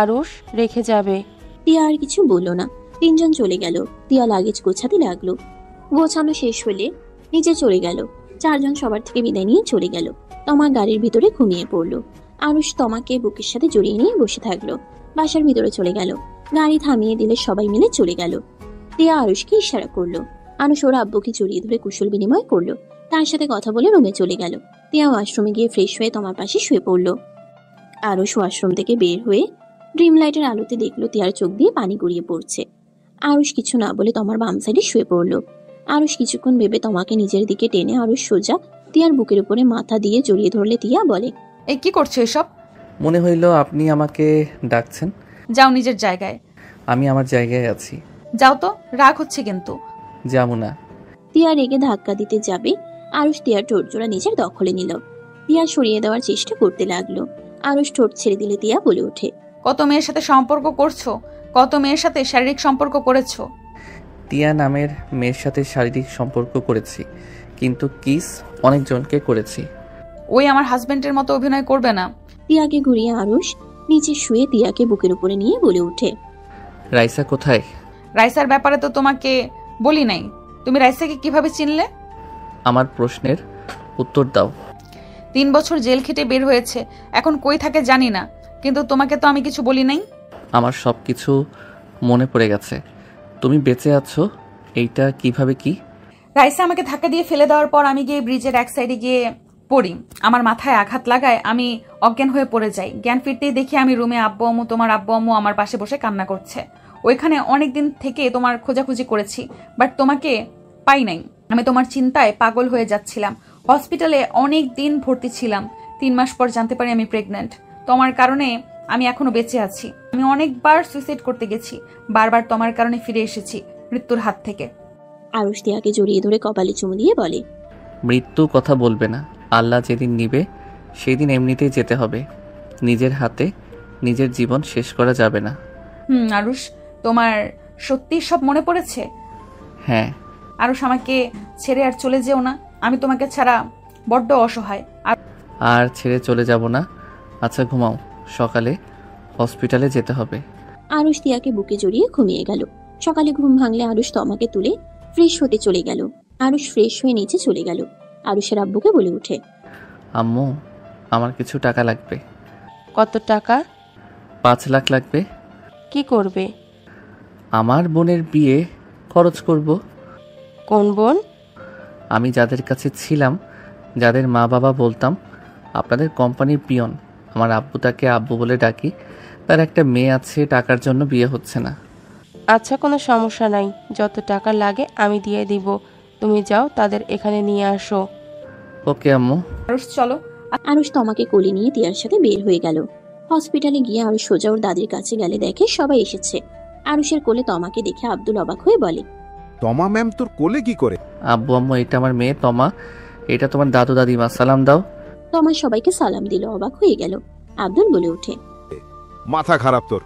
আরুষ রেখে যাবে। তিয়া আর কিছু বললো না। তিনজন চলে গেল। তিয়া লাগেজ গোছাতে লাগলো। গোছানো শেষ হলে নিচে চলে গেল। 4 জন সবার থেকে বিদায় নিয়ে চলে গেল। তমা গাড়ির ভিতরে ঘুমিয়ে পড়লো। আরুষ তমাকে বুকের সাথে জড়িয়ে নিয়ে বসে থাকলো। বাসার ভিতরে চলে গেল। গাড়ি থামিয়ে দিলে সবাই মিলে চলে গেল। তিয়া আরুষকে ইশারা করলো। আরুষ ওর আব্বুকে জড়িয়ে ধরে কুশল বিনিময় করলো। তার সাথে কথা বলে রুমে চলে গেল। তিয়া ওয়াশরুমে গিয়ে ফ্রেশ হয়ে তমার পাশে শুয়ে পড়লো। আরুষ ওয়াশরুম থেকে বের হয়ে ড্রিম লাইটের আলোতে দেখলো তিয়ার চোখ দিয়ে পানি গড়িয়ে পড়ছে। আরুষ কিছু না বলে তমার বাম সাইডে শুয়ে পড়লো। আরুষ কিছুক্ষণ ভেবে তমাকে নিজের দিকে টেনে আরুষ সোজা তিয়ার বুকের উপরে মাথা দিয়ে জড়িয়ে ধরলে তিয়া বলে, এই কি করছো এসব? মনে হইল আপনি আমাকে ডাকছেন। যাও নিজের জায়গায়। আমি আমার জায়গায় আছি। যাও তো, রাগ হচ্ছে কিন্তু। যাবো না। তিয়া রেগে ধাক্কা দিতে যাবে। আরুষ তিয়ার ঠোঁট জোড়া নিজের দখলে নিল। তিয়া সরিয়ে দেওয়ার চেষ্টা করতে লাগলো। আরুষ ঠোঁট ছেড়ে দিলে তিয়া বলে ওঠে, কত মেয়ের সাথে সম্পর্ক করছো, কত মেয়ের সাথে শারীরিক সম্পর্ক করেছো? তিয়া নামের মেয়ের সাথে শারীরিক সম্পর্ক করেছি, কিন্তু কিস অনেকজনকে করেছি। ওই আমার হাজবেন্ডের মতো অভিনয় করবে না। তিয়াকে ঘুরিয়ে আরুষ নিচে শুয়ে তিয়াকে বুকের উপরে নিয়ে বলে ওঠে, রাইসা কোথায়? রাইসার ব্যাপারে তো তোমাকে বলি নাই। তুমি রাইসাকে কিভাবে চিনলে? আমার প্রশ্নের উত্তর দাও। 3 বছর জেল খেটে বের হয়েছে, এখন কই থাকে জানি না, কিন্তু তোমাকে তো আমি কিছু বলি নাই। আমার সব কিছু মনে পড়ে গেছে। তুমি বেঁচে আছো এইটা কিভাবে কি? রাইসা আমাকে ধাক্কা দিয়ে ফেলে দেওয়ার পর আমি গিয়ে ব্রিজের এক সাইডে গিয়ে পড়ি। আমার মাথায় আঘাত লাগায় আমি অজ্ঞান হয়ে পড়ে যাই। জ্ঞান ফিরতেই দেখি আমি রুমে তোমার আব্বু আম্মু আমার পাশে বসে কান্না করছে। ওইখানে অনেকদিন থেকে তোমার খোঁজাখুঁজি করেছি, বাট তোমাকে পাই নাই। আমি তোমার চিন্তায় পাগল হয়ে যাচ্ছিলাম। হসপিটালে অনেক দিন ভর্তি ছিলাম। 3 মাস পর জানতে পারি আমি প্রেগন্যান্ট। তোমার কারণে আমি এখনো বেঁচে আছি। আমি অনেকবার সুইসাইড করতে গেছি, বারবার তোমার কারণে ফিরে এসেছি মৃত্যুর হাত থেকে। আরুষ তিয়াকে জড়িয়ে ধরে কপালে চুমু দিয়ে বলে, মৃত্যু কথা বলবে না। আল্লাহ যেদিন নিবে সেই দিন এমনিতেই যেতে হবে। নিজের হাতে নিজের জীবন শেষ করা যাবে না। আরুষ, তোমার সত্যি সব মনে পড়েছে? হ্যাঁ। আরুষ, আমাকে ছেড়ে আর চলে যেও না। আমি তোমাকে ছাড়া বড্ড অসহায়। আর ছেড়ে চলে যাব না। আচ্ছা ঘুমাও, সকালে হসপিটালে যেতে হবে। আরুষ তিয়াকে বুকে জড়িয়ে ঘুমিয়ে গেল। সকালে ঘুম ভাঙলে আরুষ তমাকে তুলে ফ্রেশ হতে চলে গেল। আরুষ ফ্রেশ হয়ে নিচে চলে গেল। আরুষের আব্বুকে বলে ওঠে, আম্মু আমার কিছু টাকা লাগবে। কত টাকা? 5 লাখ লাগবে। কি করবে? আমার বোনের বিয়ে খরচ করব। কোন বোন? আমি যাদের কাছে ছিলাম, যাদের মা বাবা বলতাম আপনাদের কোম্পানির পিয়ন। আমার আব্বু তাকে আব্বু বলে ডাকি। তার একটা মেয়ে আছে, টাকার জন্য বিয়ে হচ্ছে না। আচ্ছা, কোনো সমস্যা নাই, যত টাকা লাগে আমি দিয়ে দিব। তুমি যাও, তাদের এখানে নিয়ে আসো। ওকে আম্মু। আরুষ চলো। আরুষ তমাকে কোলে নিয়ে তিয়ার সাথে বের হয়ে গেল। হসপিটালে গিয়ে আরুষ সোজা ওর দাদির কাছে গেলে দেখে সবাই এসেছে। আরুষের কোলে তমাকে দেখে আব্দুল অবাক হয়ে বলে, তমা ম্যাম তোর কোলে কি করে? আব্বু আম্মু, এটা আমার মেয়ে তমা, এটা তোমার দাদু দাদিমা, সালাম দাও। তমা সবাইকে সালাম দিল। অবাক হয়ে গেল। আব্দুল বলে ওঠে, মাথা খারাপ তোর?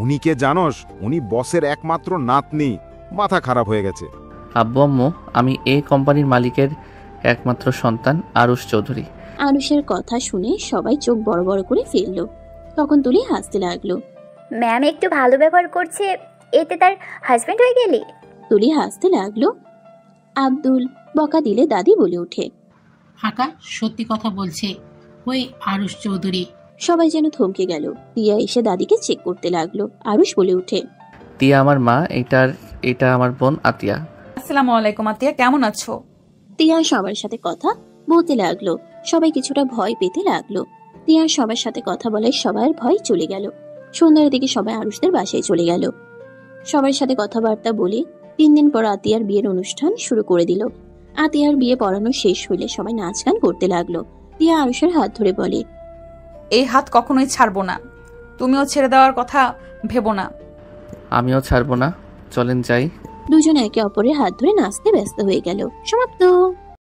উনি কে জানোস? উনি বসের একমাত্র নাতনি। মাথা খারাপ হয়ে গেছে। আব্বু আম্মু, আমি এই কোম্পানির মালিকের একমাত্র সন্তান আরুষ চৌধুরী। আরুষের কথা শুনে সবাই চোখ বড় বড় করে ফেললো। তখন তুলি হাসতে লাগলো। ম্যাম একটু ভালো ব্যবহার করছে, এতে তার হাজবেন্ড হয়ে গেলি? তুলি হাসতে লাগলো। আব্দুল বকা দিলে দাদি বলে ওঠে, আকাশ সত্যি কথা বলছে, ওই আরুষ চৌধুরী। সবাই যেন থমকে গেল। তিয়া এসে দাদিকে চেক করতে লাগলো। আরুষ বলে ওঠে, তিয়া আমার মা, এটা আমার বোন আতিয়া। আসসালামু আলাইকুম আতিয়া, কেমন আছো? তিয়া সবার সাথে কথা বলতে লাগলো। সবাই কিছুটা ভয় পেতে লাগলো। তিয়া সবার সাথে কথা বলে সবার ভয় চলে গেল। সন্ধ্যার দিকে সবাই আরুষদের বাসায় চলে গেল। সবার সাথে কথাবার্তা বলে 3 দিন পর আতিয়ার বিয়ের অনুষ্ঠান শুরু করে দিল। আতিয়ার বিয়ে পড়ানো শেষ হইলে সবাই নাচ গান করতে লাগলো। তিয়া আরুষের হাত ধরে বলে, এই হাত কখনোই ছাড়বো না। তুমিও ছেড়ে দেওয়ার কথা ভেবো না। আমিও ছাড়বো না, চলেন যাই। দুজন একে অপরের হাত ধরে নাচতে ব্যস্ত হয়ে গেল। সমাপ্ত।